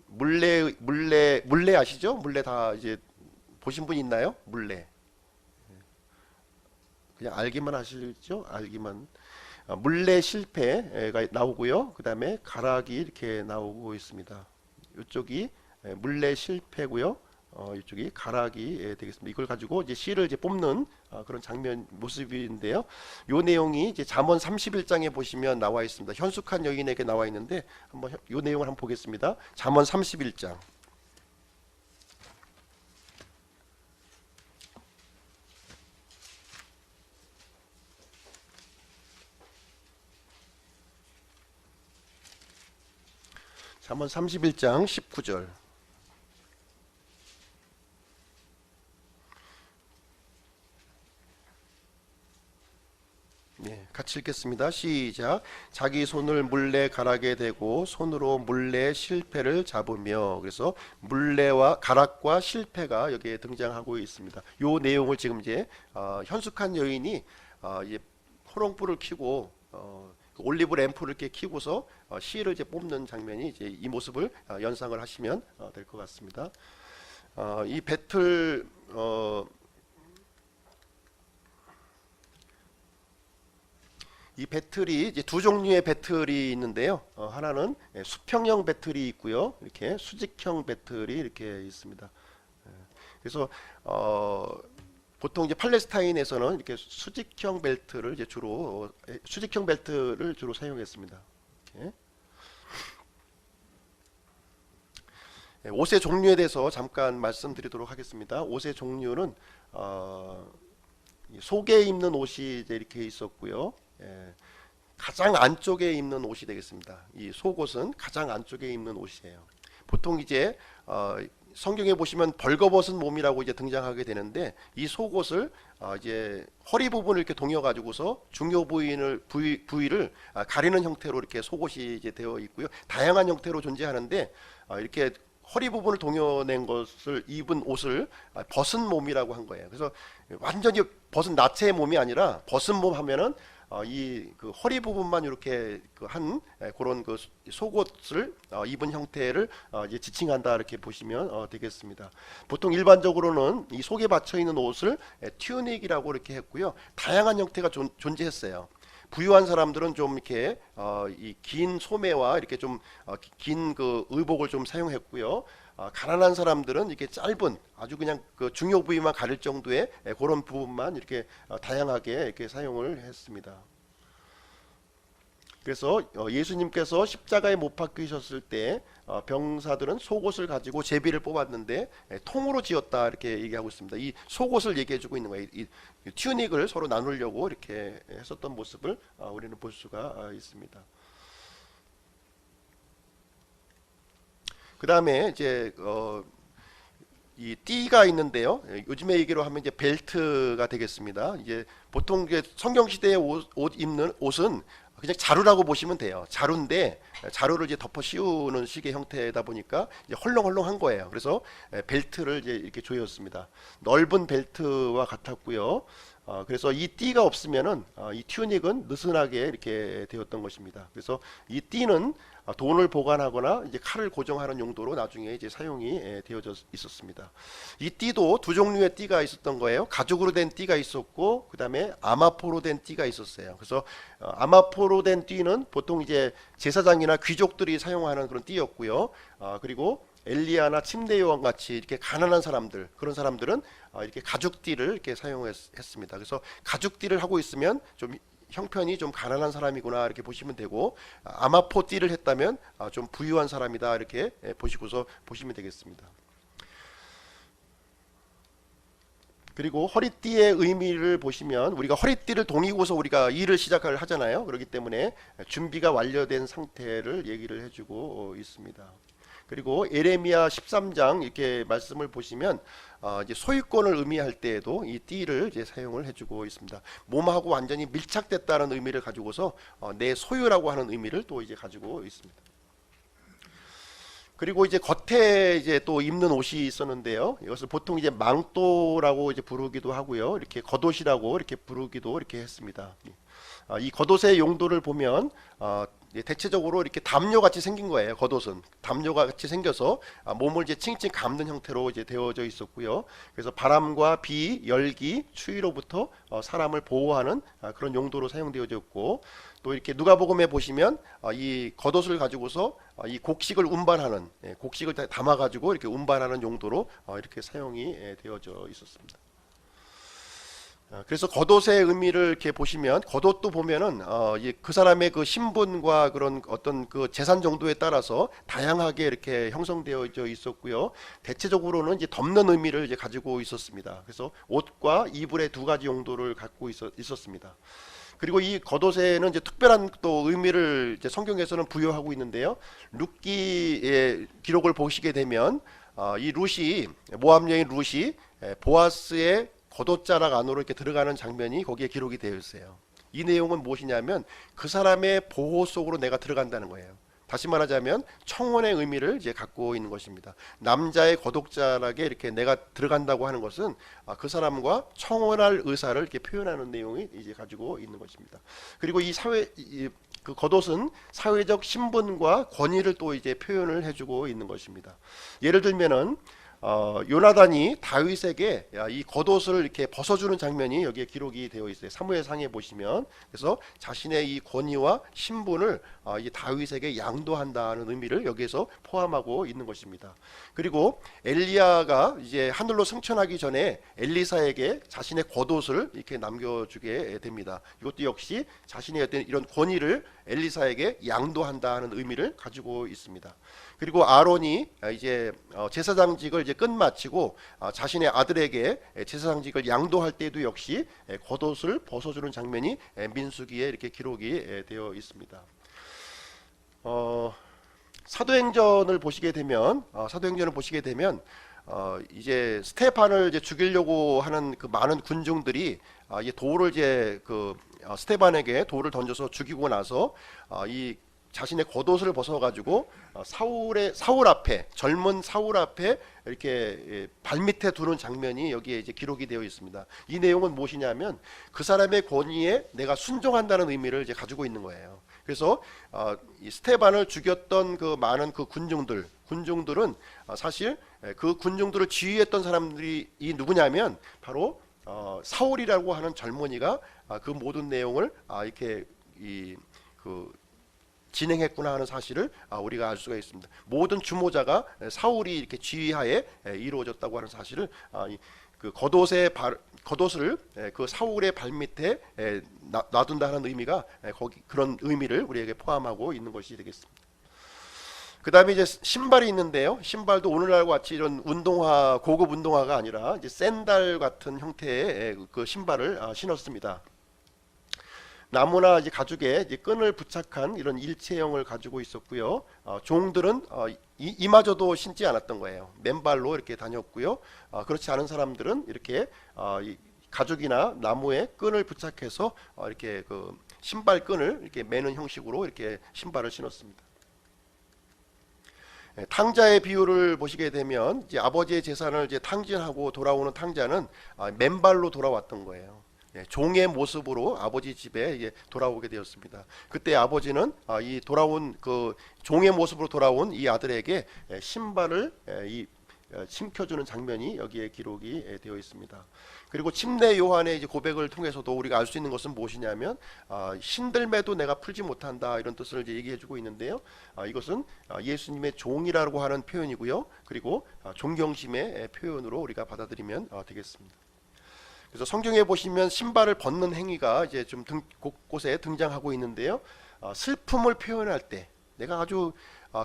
물레 아시죠? 물레 다 이제 보신 분 있나요? 물레. 그냥 알기만 하시죠? 알기만. 물레 실패가 나오고요. 그 다음에 가락이 이렇게 나오고 있습니다. 이쪽이 물레 실패고요. 이쪽이 가락이 되겠습니다. 이걸 가지고 이제 실을 이제 뽑는 그런 장면 모습인데요. 요 내용이 이제 잠언 31장에 보시면 나와 있습니다. 현숙한 여인에게 나와 있는데 한번 요 내용을 한번 보겠습니다. 잠언 31장. 잠언 31장 19절. 네, 같이 읽겠습니다. 시작. 자기 손을 물레 가락에 대고 손으로 물레 실패를 잡으며. 그래서 물레와 가락과 실패가 여기에 등장하고 있습니다. 요 내용을 지금 이제 현숙한 여인이 이제 호롱불을 켜고 그 올리브 램프를 이렇게 켜고서 실을 이제 뽑는 장면이 이제 이 모습을 연상을 하시면 될 것 같습니다. 이 배틀 이 배틀이 이제 두 종류의 배틀이 있는데요. 하나는 수평형 배틀이 있고요. 이렇게 수직형 배틀이 이렇게 있습니다. 그래서 보통 이제 팔레스타인에서는 이렇게 수직형 벨트를 이제 수직형 벨트를 주로 사용했습니다. 이렇게. 옷의 종류에 대해서 잠깐 말씀드리도록 하겠습니다. 옷의 종류는 속에 입는 옷이 이제 이렇게 있었고요. 가장 안쪽에 입는 옷이 되겠습니다. 이 속옷은 가장 안쪽에 입는 옷이에요. 보통 이제 성경에 보시면 벌거벗은 몸이라고 이제 등장하게 되는데, 이 속옷을 이제 허리 부분을 이렇게 동여 가지고서 중요 부위를 가리는 형태로 이렇게 속옷이 이제 되어 있고요. 다양한 형태로 존재하는데, 이렇게 허리 부분을 동여낸 것을 입은 옷을 벗은 몸이라고 한 거예요. 그래서 완전히 벗은 나체의 몸이 아니라 벗은 몸 하면은 이 그 허리 부분만 이렇게 그런 그 속옷을 입은 형태를 이제 지칭한다, 이렇게 보시면 되겠습니다. 보통 일반적으로는 이 속에 받쳐 있는 옷을 튜닉이라고 이렇게 했고요. 다양한 형태가 존재했어요. 부유한 사람들은 좀 이렇게 이 긴 소매와 이렇게 좀 긴 그 의복을 좀 사용했고요. 가난한 사람들은 이렇게 짧은 아주 그냥 그 중요 부위만 가릴 정도의 그런 부분만 이렇게 다양하게 이렇게 사용을 했습니다. 그래서 예수님께서 십자가에 못 박히셨을 때 병사들은 속옷을 가지고 제비를 뽑았는데 통으로 지었다, 이렇게 얘기하고 있습니다. 이 속옷을 얘기해주고 있는 거예요. 이 튜닉을 서로 나누려고 이렇게 했었던 모습을 우리는 볼 수가 있습니다. 그 다음에 이제 이 띠가 있는데요. 요즘에 얘기로 하면 이제 벨트가 되겠습니다. 이제 보통 이제 성경 시대의 옷 입는 옷은 그냥 자루라고 보시면 돼요. 자루인데 자루를 이제 덮어 씌우는 식의 형태다 보니까 이제 헐렁헐렁한 거예요. 그래서 벨트를 이제 이렇게 조였습니다. 넓은 벨트와 같았고요. 그래서 이 띠가 없으면은 이 튜닉은 느슨하게 이렇게 되었던 것입니다. 그래서 이 띠는 돈을 보관하거나 이제 칼을 고정하는 용도로 나중에 이제 사용이 되어져 있었습니다. 이 띠도 두 종류의 띠가 있었던 거예요. 가죽으로 된 띠가 있었고, 그 다음에 아마포로 된 띠가 있었어요. 그래서 아마포로 된 띠는 보통 이제 제사장이나 귀족들이 사용하는 그런 띠였고요. 그리고 엘리야나 침대 요원 같이 이렇게 가난한 사람들, 그런 사람들은 이렇게 가죽띠를 이렇게 사용했습니다. 그래서 가죽띠를 하고 있으면 좀 형편이 좀 가난한 사람이구나, 이렇게 보시면 되고, 아마포띠를 했다면 좀 부유한 사람이다, 이렇게 보시고서 보시면 되겠습니다. 그리고 허리띠의 의미를 보시면, 우리가 허리띠를 동이고서 우리가 일을 시작을 하잖아요. 그렇기 때문에 준비가 완료된 상태를 얘기를 해주고 있습니다. 그리고 에레미야 13장 이렇게 말씀을 보시면 이제 소유권을 의미할 때에도 이 띠를 이제 사용을 해주고 있습니다. 몸하고 완전히 밀착됐다는 의미를 가지고서 내 소유라고 하는 의미를 또 이제 가지고 있습니다. 그리고 이제 겉에 이제 또 입는 옷이 있었는데요. 이것을 보통 이제 망토라고 이제 부르기도 하고요. 이렇게 겉옷이라고 이렇게 부르기도 이렇게 했습니다. 이 겉옷의 용도를 보면 대체적으로 이렇게 담요 같이 생긴 거예요. 겉옷은 담요 같이 생겨서 몸을 이제 칭칭 감는 형태로 이제 되어져 있었고요. 그래서 바람과 비, 열기, 추위로부터 사람을 보호하는 그런 용도로 사용되어졌고, 또 이렇게 누가복음에 보시면 이 겉옷을 가지고서 이 곡식을 운반하는, 곡식을 담아 가지고 이렇게 운반하는 용도로 이렇게 사용이 되어져 있었습니다. 그래서 겉옷의 의미를 이렇게 보시면, 겉옷도 보면은 그 사람의 그 신분과 그런 어떤 그 재산 정도에 따라서 다양하게 이렇게 형성되어져 있었고요. 대체적으로는 이제 덮는 의미를 이제 가지고 있었습니다. 그래서 옷과 이불의 두 가지 용도를 갖고 있었습니다. 그리고 이 겉옷에는 이제 특별한 또 의미를 이제 성경에서는 부여하고 있는데요. 룻기의 기록을 보시게 되면 이 룻이, 모압 여인 룻이 보아스의 겉옷자락 안으로 이렇게 들어가는 장면이 거기에 기록이 되어 있어요. 이 내용은 무엇이냐면 그 사람의 보호 속으로 내가 들어간다는 거예요. 다시 말하자면 청혼의 의미를 이제 갖고 있는 것입니다. 남자의 거독자락에 이렇게 내가 들어간다고 하는 것은 그 사람과 청혼할 의사를 이렇게 표현하는 내용이 이제 가지고 있는 것입니다. 그리고 이 그 겉옷은 사회적 신분과 권위를 또 이제 표현을 해주고 있는 것입니다. 예를 들면은 요나단이 다윗에게 이 겉옷을 이렇게 벗어주는 장면이 여기에 기록이 되어 있어요. 사무엘상에 보시면. 그래서 자신의 이 권위와 신분을 이 다윗에게 양도한다는 의미를 여기에서 포함하고 있는 것입니다. 그리고 엘리야가 이제 하늘로 승천하기 전에 엘리사에게 자신의 겉옷을 이렇게 남겨주게 됩니다. 이것도 역시 자신의 어떤 이런 권위를 엘리사에게 양도한다는 의미를 가지고 있습니다. 그리고 아론이 이제 제사장직을 이제 끝마치고 자신의 아들에게 제사장직을 양도할 때도 역시 겉옷을 벗어주는 장면이 민수기에 이렇게 기록이 되어 있습니다. 사도행전을 보시게 되면 이제 스테판을 이제 죽이려고 하는 그 많은 군중들이 이 돌을 이제 스테반에게 돌을 던져서 죽이고 나서 이 자신의 겉옷을 벗어가지고 사울 앞에, 젊은 사울 앞에 이렇게 발밑에 두는 장면이 여기에 이제 기록이 되어 있습니다. 이 내용은 무엇이냐면 그 사람의 권위에 내가 순종한다는 의미를 이제 가지고 있는 거예요. 그래서 이 스테반을 죽였던 그 많은 그 군중들은 사실 그 군중들을 지휘했던 사람들이 누구냐면 바로 사울이라고 하는 젊은이가 그 모든 내용을 이렇게 진행했구나 하는 사실을 우리가 알 수가 있습니다. 모든 주모자가 사울이 이렇게 지휘하에 이루어졌다고 하는 사실을 그 겉옷을 그 사울의 발밑에 놔둔다는 의미가 그런 의미를 우리에게 포함하고 있는 것이 되겠습니다. 그 다음에 이제 신발이 있는데요. 신발도 오늘날과 같이 이런 고급 운동화가 아니라 이제 샌들 같은 형태의 그 신발을 신었습니다. 나무나 이제 가죽에 이제 끈을 부착한 이런 일체형을 가지고 있었고요. 종들은 이마저도 신지 않았던 거예요. 맨발로 이렇게 다녔고요. 그렇지 않은 사람들은 이렇게 가죽이나 나무에 끈을 부착해서 이렇게 그 신발 끈을 이렇게 매는 형식으로 이렇게 신발을 신었습니다. 탕자의 비유를 보시게 되면 이제 아버지의 재산을 이제 탕진하고 돌아오는 탕자는 맨발로 돌아왔던 거예요. 종의 모습으로 아버지 집에 돌아오게 되었습니다. 그때 아버지는 이 돌아온 그 종의 모습으로 돌아온 이 아들에게 신발을 심켜주는 장면이 여기에 기록이 되어 있습니다. 그리고 침례 요한의 이제 고백을 통해서도 우리가 알 수 있는 것은 무엇이냐면 신들매도 내가 풀지 못한다 이런 뜻을 이제 얘기해주고 있는데요. 이것은 예수님의 종이라고 하는 표현이고요. 그리고 존경심의 표현으로 우리가 받아들이면 되겠습니다. 그래서 성경에 보시면 신발을 벗는 행위가 이제 좀 곳곳에 등장하고 있는데요. 슬픔을 표현할 때, 내가 아주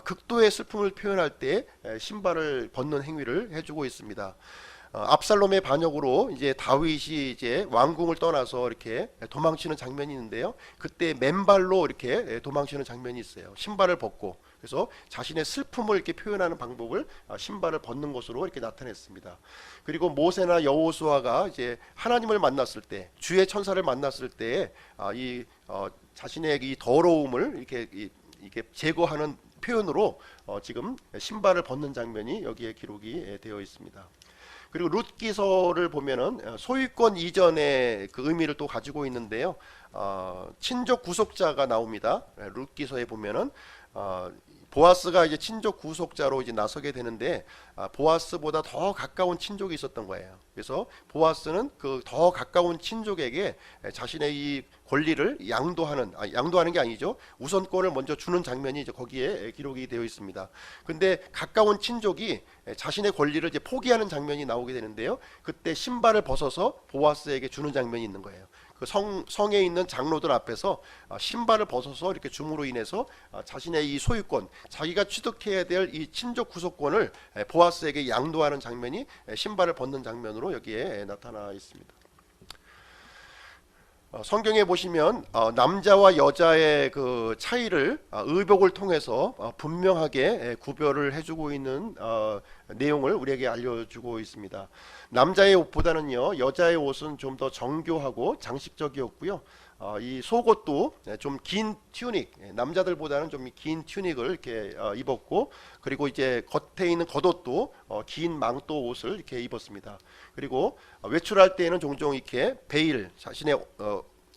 극도의 슬픔을 표현할 때 신발을 벗는 행위를 해주고 있습니다. 압살롬의 반역으로 이제 다윗이 이제 왕궁을 떠나서 이렇게 도망치는 장면이 있는데요. 그때 맨발로 이렇게 도망치는 장면이 있어요. 신발을 벗고. 그래서 자신의 슬픔을 이렇게 표현하는 방법을 신발을 벗는 것으로 이렇게 나타냈습니다. 그리고 모세나 여호수아가 이제 하나님을 만났을 때, 주의 천사를 만났을 때 자신의 이 더러움을 이렇게 제거하는 표현으로 지금 신발을 벗는 장면이 여기에 기록이 되어 있습니다. 그리고 룻기서를 보면은 소유권 이전의 그 의미를 또 가지고 있는데요. 친족 구속자가 나옵니다. 룻기서에 보면은 보아스가 이제 친족 구속자로 이제 나서게 되는데 보아스보다 더 가까운 친족이 있었던 거예요. 그래서 보아스는 그 더 가까운 친족에게 자신의 이 권리를 양도하는 게 아니죠. 우선권을 먼저 주는 장면이 이제 거기에 기록이 되어 있습니다. 근데 가까운 친족이 자신의 권리를 이제 포기하는 장면이 나오게 되는데요. 그때 신발을 벗어서 보아스에게 주는 장면이 있는 거예요. 그 성에 있는 장로들 앞에서 신발을 벗어서 이렇게 줌으로 인해서 자신의 이 소유권, 자기가 취득해야 될 이 친족 구속권을 보아스에게 양도하는 장면이 신발을 벗는 장면으로 여기에 나타나 있습니다. 성경에 보시면 남자와 여자의 그 차이를 의복을 통해서 분명하게 구별을 해주고 있는 내용을 우리에게 알려주고 있습니다. 남자의 옷보다는요 여자의 옷은 좀 더 정교하고 장식적이었고요. 이 속옷도 좀 긴 튜닉, 남자들보다는 좀 긴 튜닉을 이렇게 입었고, 그리고 이제 겉에 있는 겉옷도 긴 망토 옷을 이렇게 입었습니다. 그리고 외출할 때에는 종종 이렇게 베일, 자신의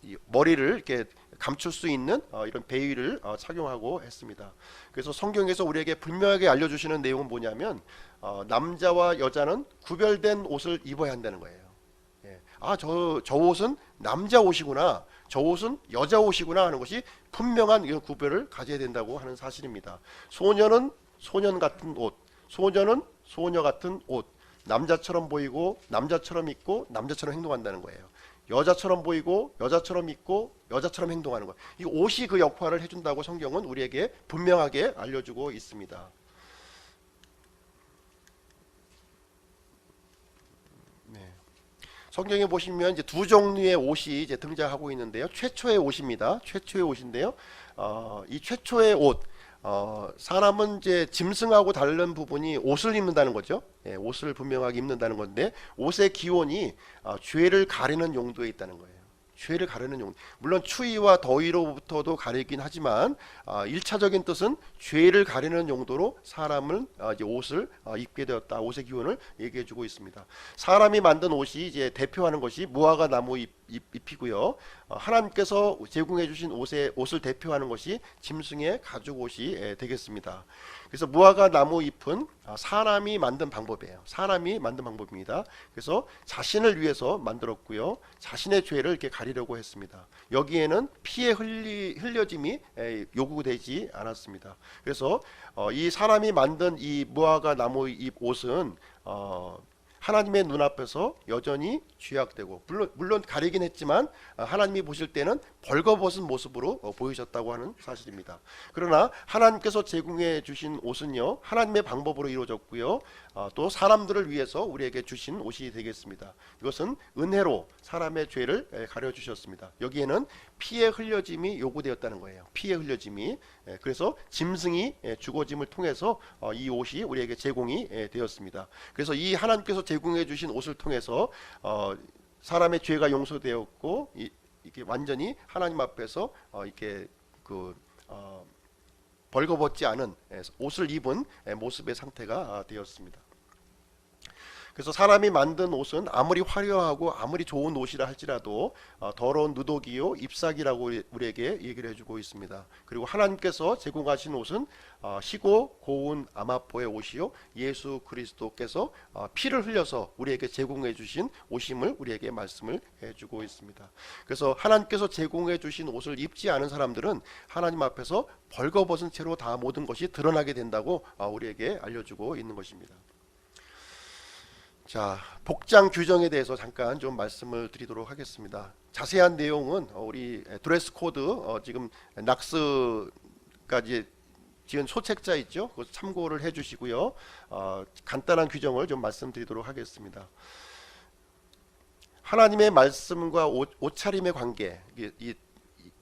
이 머리를 이렇게 감출 수 있는 이런 베일을 착용하고 했습니다. 그래서 성경에서 우리에게 분명하게 알려주시는 내용은 뭐냐면 남자와 여자는 구별된 옷을 입어야 한다는 거예요. 예. 저 옷은 남자 옷이구나, 저 옷은 여자 옷이구나 하는 것이 분명한 이런 구별을 가져야 된다고 하는 사실입니다. 소녀는 소년 같은 옷, 소녀는 소녀 같은 옷, 남자처럼 보이고 남자처럼 입고 남자처럼 행동한다는 거예요. 여자처럼 보이고 여자처럼 입고 여자처럼 행동하는 것. 이 옷이 그 역할을 해준다고 성경은 우리에게 분명하게 알려주고 있습니다. 네. 성경에 보시면 이제 두 종류의 옷이 이제 등장하고 있는데요. 최초의 옷입니다. 최초의 옷인데요. 이 최초의 옷, 사람은 이제 짐승하고 다른 부분이 옷을 입는다는 거죠. 예, 옷을 분명하게 입는다는 건데 옷의 기원이 죄를 가리는 용도에 있다는 거예요. 죄를 가리는 용도. 물론 추위와 더위로부터도 가리긴 하지만 1차적인 뜻은 죄를 가리는 용도로 사람은 이제 옷을 입게 되었다. 옷의 기원을 얘기해 주고 있습니다. 사람이 만든 옷이 이제 대표하는 것이 무화과 나무 잎이고요. 하나님께서 제공해 주신 옷을 대표하는 것이 짐승의 가죽 옷이 되겠습니다. 그래서 무화과 나무 잎은 사람이 만든 방법이에요. 사람이 만든 방법입니다. 그래서 자신을 위해서 만들었고요. 자신의 죄를 이렇게 가리려고 했습니다. 여기에는 피의 흘려짐이 요구되지 않았습니다. 그래서 이 사람이 만든 이 무화과 나무 잎 옷은 하나님의 눈앞에서 여전히 죄악되고, 물론 가리긴 했지만 하나님이 보실 때는 벌거벗은 모습으로 보이셨다고 하는 사실입니다. 그러나 하나님께서 제공해 주신 옷은요 하나님의 방법으로 이루어졌고요, 또 사람들을 위해서 우리에게 주신 옷이 되겠습니다. 이것은 은혜로 사람의 죄를 가려 주셨습니다. 여기에는 피의 흘려짐이 요구되었다는 거예요. 피의 흘려짐이. 그래서 짐승이 죽어짐을 통해서 이 옷이 우리에게 제공이 되었습니다. 그래서 이 하나님께서 제공해 주신 옷을 통해서 사람의 죄가 용서되었고, 이게 완전히 하나님 앞에서 이렇게 벌거벗지 않은 옷을 입은 모습의 상태가 되었습니다. 그래서 사람이 만든 옷은 아무리 화려하고 아무리 좋은 옷이라 할지라도 더러운 누더기요 잎사귀라고 우리에게 얘기를 해주고 있습니다. 그리고 하나님께서 제공하신 옷은 희고 고운 아마포의 옷이요 예수 그리스도께서 피를 흘려서 우리에게 제공해 주신 옷임을 우리에게 말씀을 해주고 있습니다. 그래서 하나님께서 제공해 주신 옷을 입지 않은 사람들은 하나님 앞에서 벌거벗은 채로 다 모든 것이 드러나게 된다고 우리에게 알려주고 있는 것입니다. 자, 복장 규정에 대해서 잠깐 좀 말씀을 드리도록 하겠습니다. 자세한 내용은 우리 드레스 코드 지금 낙스까지 지은 소책자 있죠? 그것 참고를 해주시고요. 간단한 규정을 좀 말씀드리도록 하겠습니다. 하나님의 말씀과 옷차림의 관계,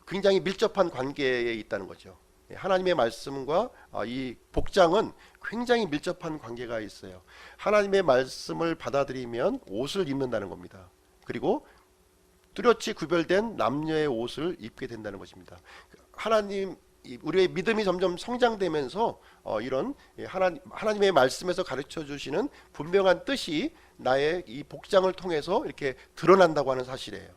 굉장히 밀접한 관계에 있다는 거죠. 하나님의 말씀과 이 복장은 굉장히 밀접한 관계가 있어요. 하나님의 말씀을 받아들이면 옷을 입는다는 겁니다. 그리고 뚜렷이 구별된 남녀의 옷을 입게 된다는 것입니다. 우리의 믿음이 점점 성장되면서 이런 하나님의 말씀에서 가르쳐 주시는 분명한 뜻이 나의 이 복장을 통해서 이렇게 드러난다고 하는 사실이에요.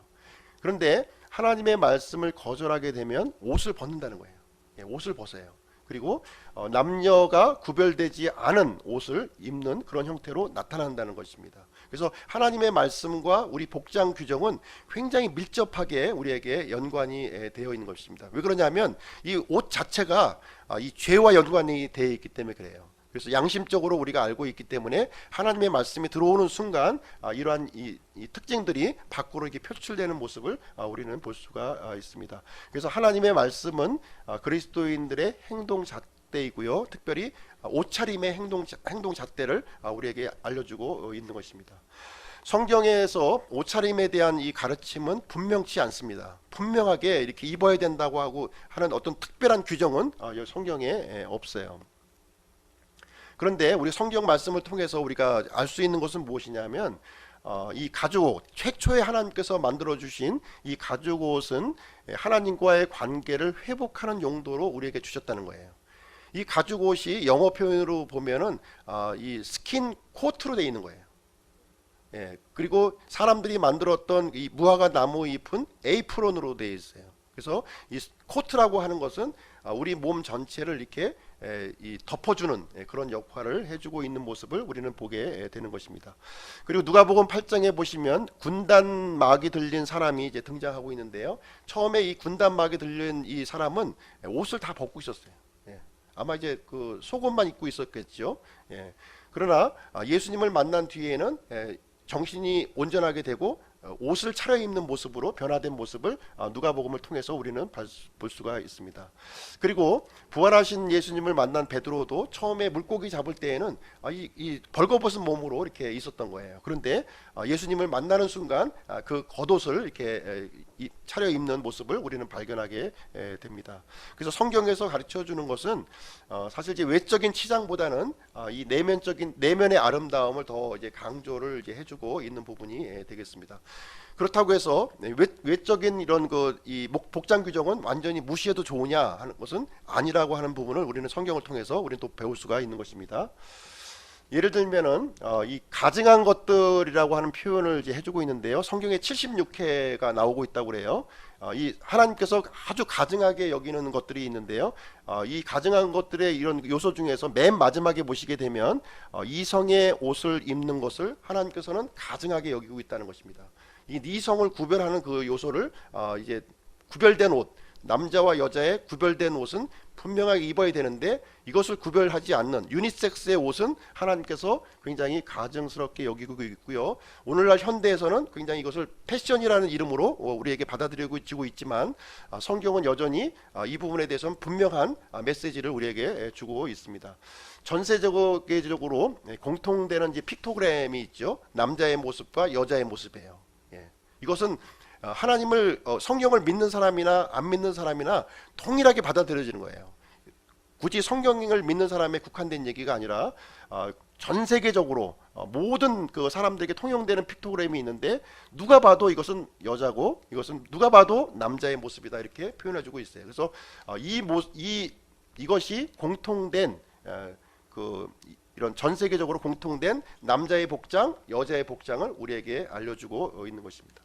그런데 하나님의 말씀을 거절하게 되면 옷을 벗는다는 거예요. 옷을 벗어요. 그리고 남녀가 구별되지 않은 옷을 입는 그런 형태로 나타난다는 것입니다. 그래서 하나님의 말씀과 우리 복장 규정은 굉장히 밀접하게 우리에게 연관이 되어 있는 것입니다. 왜 그러냐면 이 옷 자체가 이 죄와 연관이 되어 있기 때문에 그래요. 그래서 양심적으로 우리가 알고 있기 때문에 하나님의 말씀이 들어오는 순간 이러한 이 특징들이 밖으로 이렇게 표출되는 모습을 우리는 볼 수가 있습니다. 그래서 하나님의 말씀은 그리스도인들의 행동 잣대이고요, 특별히 옷차림의 행동 잣대를 우리에게 알려주고 있는 것입니다. 성경에서 옷차림에 대한 이 가르침은 분명치 않습니다. 분명하게 이렇게 입어야 된다고 하고 하는 어떤 특별한 규정은 성경에 없어요. 그런데 우리 성경 말씀을 통해서 우리가 알 수 있는 것은 무엇이냐면 이 가죽옷, 최초에 하나님께서 만들어 주신 이 가죽옷은 하나님과의 관계를 회복하는 용도로 우리에게 주셨다는 거예요. 이 가죽옷이 영어 표현으로 보면은 이 스킨 코트로 되어 있는 거예요. 예, 그리고 사람들이 만들었던 이 무화과 나무 잎은 에이프론으로 되어 있어요. 그래서 이 코트라고 하는 것은 우리 몸 전체를 이렇게 이 덮어주는 그런 역할을 해주고 있는 모습을 우리는 보게 되는 것입니다. 그리고 누가복음 8장에 보시면 군단막이 들린 사람이 이제 등장하고 있는데요. 처음에 이 군단막이 들린 이 사람은 옷을 다 벗고 있었어요. 예, 아마 이제 그 속옷만 입고 있었겠죠. 예, 그러나 예수님을 만난 뒤에는 정신이 온전하게 되고 옷을 차려입는 모습으로 변화된 모습을 누가복음을 통해서 우리는 볼 수가 있습니다. 그리고 부활하신 예수님을 만난 베드로도 처음에 물고기 잡을 때에는 이 벌거벗은 몸으로 이렇게 있었던 거예요. 그런데 예수님을 만나는 순간 그 겉옷을 이렇게 차려입는 모습을 우리는 발견하게 됩니다. 그래서 성경에서 가르쳐 주는 것은 사실 이제 외적인 치장보다는 이 내면의 아름다움을 더 이제 강조를 이제 해주고 있는 부분이 되겠습니다. 그렇다고 해서 외적인 이런 이 복장 규정은 완전히 무시해도 좋으냐 하는 것은 아니라고 하는 부분을 우리는 성경을 통해서 우리는 또 배울 수가 있는 것입니다. 예를 들면은 이 가증한 것들이라고 하는 표현을 이제 해주고 있는데요. 성경에 76회가 나오고 있다고 그래요. 이 하나님께서 아주 가증하게 여기는 것들이 있는데요. 이 가증한 것들의 이런 요소 중에서 맨 마지막에 보시게 되면 이성의 옷을 입는 것을 하나님께서는 가증하게 여기고 있다는 것입니다. 이 이성을 구별하는 그 요소를 이제 구별된 옷, 남자와 여자의 구별된 옷은 분명하게 입어야 되는데 이것을 구별하지 않는 유니섹스의 옷은 하나님께서 굉장히 가증스럽게 여기고 있고요. 오늘날 현대에서는 굉장히 이것을 패션이라는 이름으로 우리에게 받아들여지고 있지만 성경은 여전히 이 부분에 대해서는 분명한 메시지를 우리에게 주고 있습니다. 전 세계적으로 공통되는 이제 픽토그램이 있죠. 남자의 모습과 여자의 모습이에요. 이것은 하나님을 성경을 믿는 사람이나 안 믿는 사람이나 동일하게 받아들여지는 거예요. 굳이 성경을 믿는 사람에 국한된 얘기가 아니라 전 세계적으로 모든 그 사람들에게 통용되는 픽토그램이 있는데 누가 봐도 이것은 여자고 이것은 누가 봐도 남자의 모습이다 이렇게 표현해주고 있어요. 그래서 이것이 공통된 이런 전 세계적으로 공통된 남자의 복장, 여자의 복장을 우리에게 알려주고 있는 것입니다.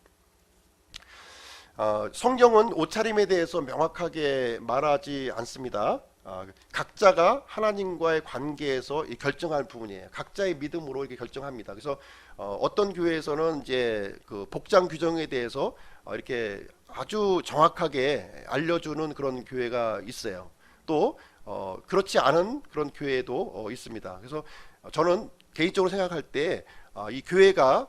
성경은 옷차림에 대해서 명확하게 말하지 않습니다. 각자가 하나님과의 관계에서 결정할 부분이에요. 각자의 믿음으로 이렇게 결정합니다. 그래서 어떤 교회에서는 이제 그 복장 규정에 대해서 이렇게 아주 정확하게 알려주는 그런 교회가 있어요. 또 그렇지 않은 그런 교회도 있습니다. 그래서 저는 개인적으로 생각할 때 이 교회가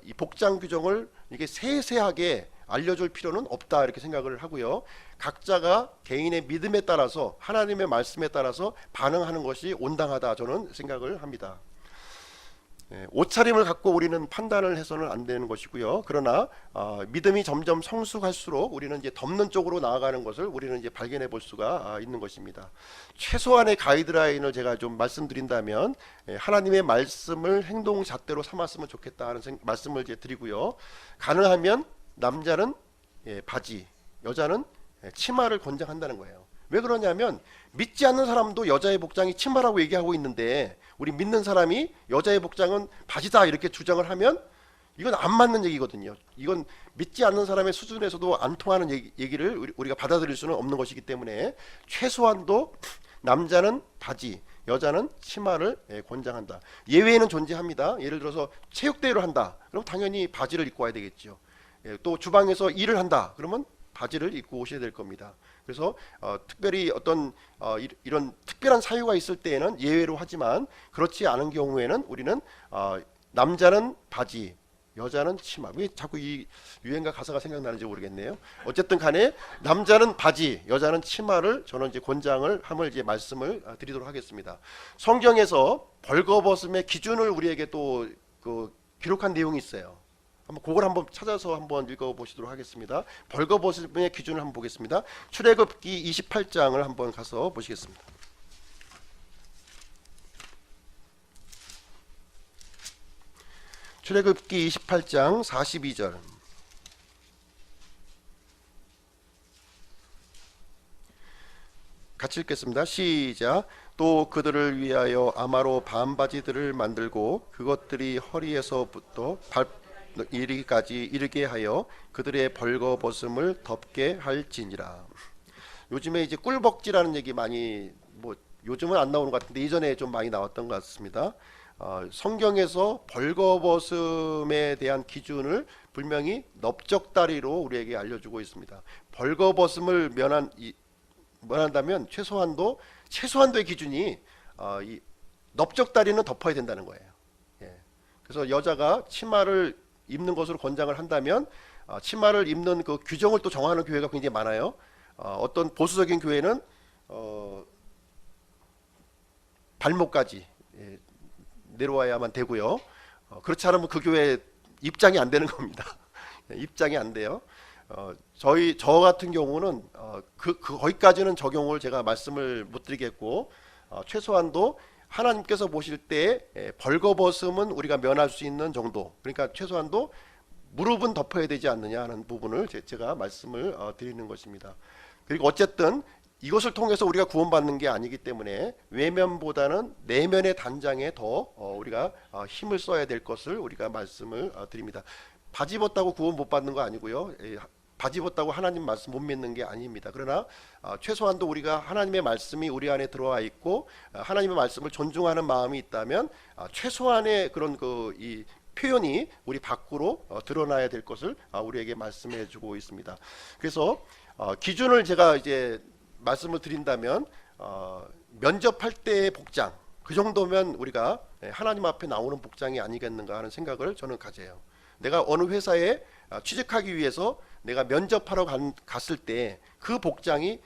이 복장 규정을 이게 세세하게 알려줄 필요는 없다 이렇게 생각을 하고요. 각자가 개인의 믿음에 따라서 하나님의 말씀에 따라서 반응하는 것이 온당하다 저는 생각을 합니다. 옷차림을 갖고 우리는 판단을 해서는 안 되는 것이고요. 그러나 믿음이 점점 성숙할수록 우리는 이제 덮는 쪽으로 나아가는 것을 우리는 이제 발견해 볼 수가 있는 것입니다. 최소한의 가이드라인을 제가 좀 말씀드린다면 하나님의 말씀을 행동 잣대로 삼았으면 좋겠다 하는 말씀을 이제 드리고요. 가능하면 남자는 바지, 여자는 치마를 권장한다는 거예요. 왜 그러냐면 믿지 않는 사람도 여자의 복장이 치마라고 얘기하고 있는데 우리 믿는 사람이 여자의 복장은 바지다 이렇게 주장을 하면 이건 안 맞는 얘기거든요. 이건 믿지 않는 사람의 수준에서도 안 통하는 얘기를 우리가 받아들일 수는 없는 것이기 때문에 최소한도 남자는 바지, 여자는 치마를 권장한다. 예외는 존재합니다. 예를 들어서 체육대회를 한다. 그럼 당연히 바지를 입고 와야 되겠죠. 또 주방에서 일을 한다. 그러면 바지를 입고 오셔야 될 겁니다. 그래서 특별히 어떤 이런 특별한 사유가 있을 때에는 예외로 하지만 그렇지 않은 경우에는 우리는 남자는 바지, 여자는 치마. 왜 자꾸 이 유행가 가사가 생각나는지 모르겠네요. 어쨌든 간에 남자는 바지, 여자는 치마를 저는 이제 권장을 함을 이제 말씀을 드리도록 하겠습니다. 성경에서 벌거벗음의 기준을 우리에게 또 기록한 내용이 있어요. 그걸 한번 찾아서 한번 읽어보시도록 하겠습니다. 벌거벗음의 기준을 한번 보겠습니다. 출애굽기 28장을 한번 가서 보시겠습니다. 출애굽기 28장 42절. 같이 읽겠습니다. 시작. 또 그들을 위하여 아마로 반바지들을 만들고 그것들이 허리에서부터 발 이리까지 이르게 하여 그들의 벌거벗음을 덮게 할지니라. 요즘에 이제 꿀벅지라는 얘기 많이 뭐 요즘은 안 나오는 것 같은데 이전에 좀 많이 나왔던 것 같습니다. 성경에서 벌거벗음에 대한 기준을 분명히 넓적다리로 우리에게 알려주고 있습니다. 벌거벗음을 면한다면 최소한도의 기준이 이 넓적다리는 덮어야 된다는 거예요. 예. 그래서 여자가 치마를 입는 것으로 권장을 한다면 치마를 입는 그 규정을 또 정하는 교회가 굉장히 많아요. 어떤 보수적인 교회는 발목까지 내려와야만 되고요. 그렇지 않으면 그 교회 입장이 안 되는 겁니다. 입장이 안 돼요. 저 같은 경우는 거기까지는 적용을 제가 말씀을 못 드리겠고, 최소한도 하나님께서 보실 때 벌거벗음은 우리가 면할 수 있는 정도, 그러니까 최소한도 무릎은 덮어야 되지 않느냐 하는 부분을 제가 말씀을 드리는 것입니다. 그리고 어쨌든 이것을 통해서 우리가 구원받는 게 아니기 때문에 외면보다는 내면의 단장에 더 우리가 힘을 써야 될 것을 우리가 말씀을 드립니다. 바지 입었다고 구원 못 받는 거 아니고요. 바지 입었다고 하나님 말씀 못 믿는 게 아닙니다. 그러나 최소한도 우리가 하나님의 말씀이 우리 안에 들어와 있고 하나님의 말씀을 존중하는 마음이 있다면 최소한의 그런 이 표현이 우리 밖으로 드러나야 될 것을 우리에게 말씀해 주고 있습니다. 그래서 기준을 제가 이제 말씀을 드린다면 면접할 때의 복장, 그 정도면 우리가 하나님 앞에 나오는 복장이 아니겠는가 하는 생각을 저는 가져요. 내가 어느 회사에 취직하기 위해서 내가 면접하러 갔을 때 그 복장이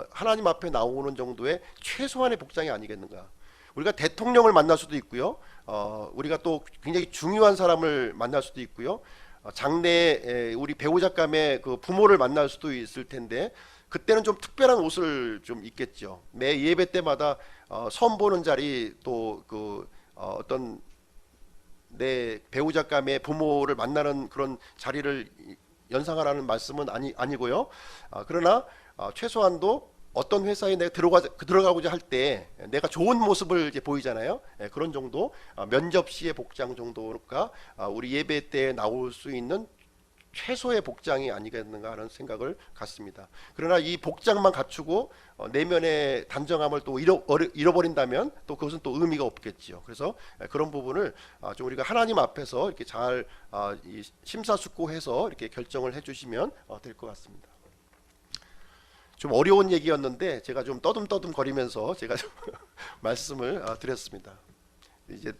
하나님 앞에 나오는 정도의 최소한의 복장이 아니겠는가. 우리가 대통령을 만날 수도 있고요. 우리가 또 굉장히 중요한 사람을 만날 수도 있고요. 장래에 우리 배우작감의 그 부모를 만날 수도 있을 텐데 그때는 좀 특별한 옷을 좀 입겠죠. 매 예배 때마다 처음 보는 자리 또 어떤 내 배우작감의 부모를 만나는 그런 자리를 연상하라는 말씀은 아니고요. 그러나 최소한도 어떤 회사에 내가 들어가고자 할 때 내가 좋은 모습을 이제 보이잖아요. 그런 정도 면접 시의 복장 정도가 우리 예배 때 나올 수 있는 최소의 복장이 아니겠는가 하는 생각을 갖습니다. 그러나 이 복장만 갖추고 내면의 단정함을 또 잃어버린다면 또 그것은 또 의미가 없겠지요. 그래서 그런 부분을 좀 우리가 하나님 앞에서 이렇게 잘 심사숙고해서 이렇게 결정을 해주시면 될 것 같습니다. 좀 어려운 얘기였는데 제가 좀 떠듬떠듬 거리면서 제가 좀 말씀을 드렸습니다. 이제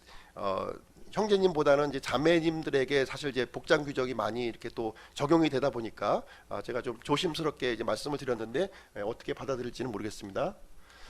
형제님보다는 이제 자매님들에게 사실 이제 복장 규정이 많이 이렇게 또 적용이 되다 보니까 제가 좀 조심스럽게 이제 말씀을 드렸는데 어떻게 받아들일지는 모르겠습니다.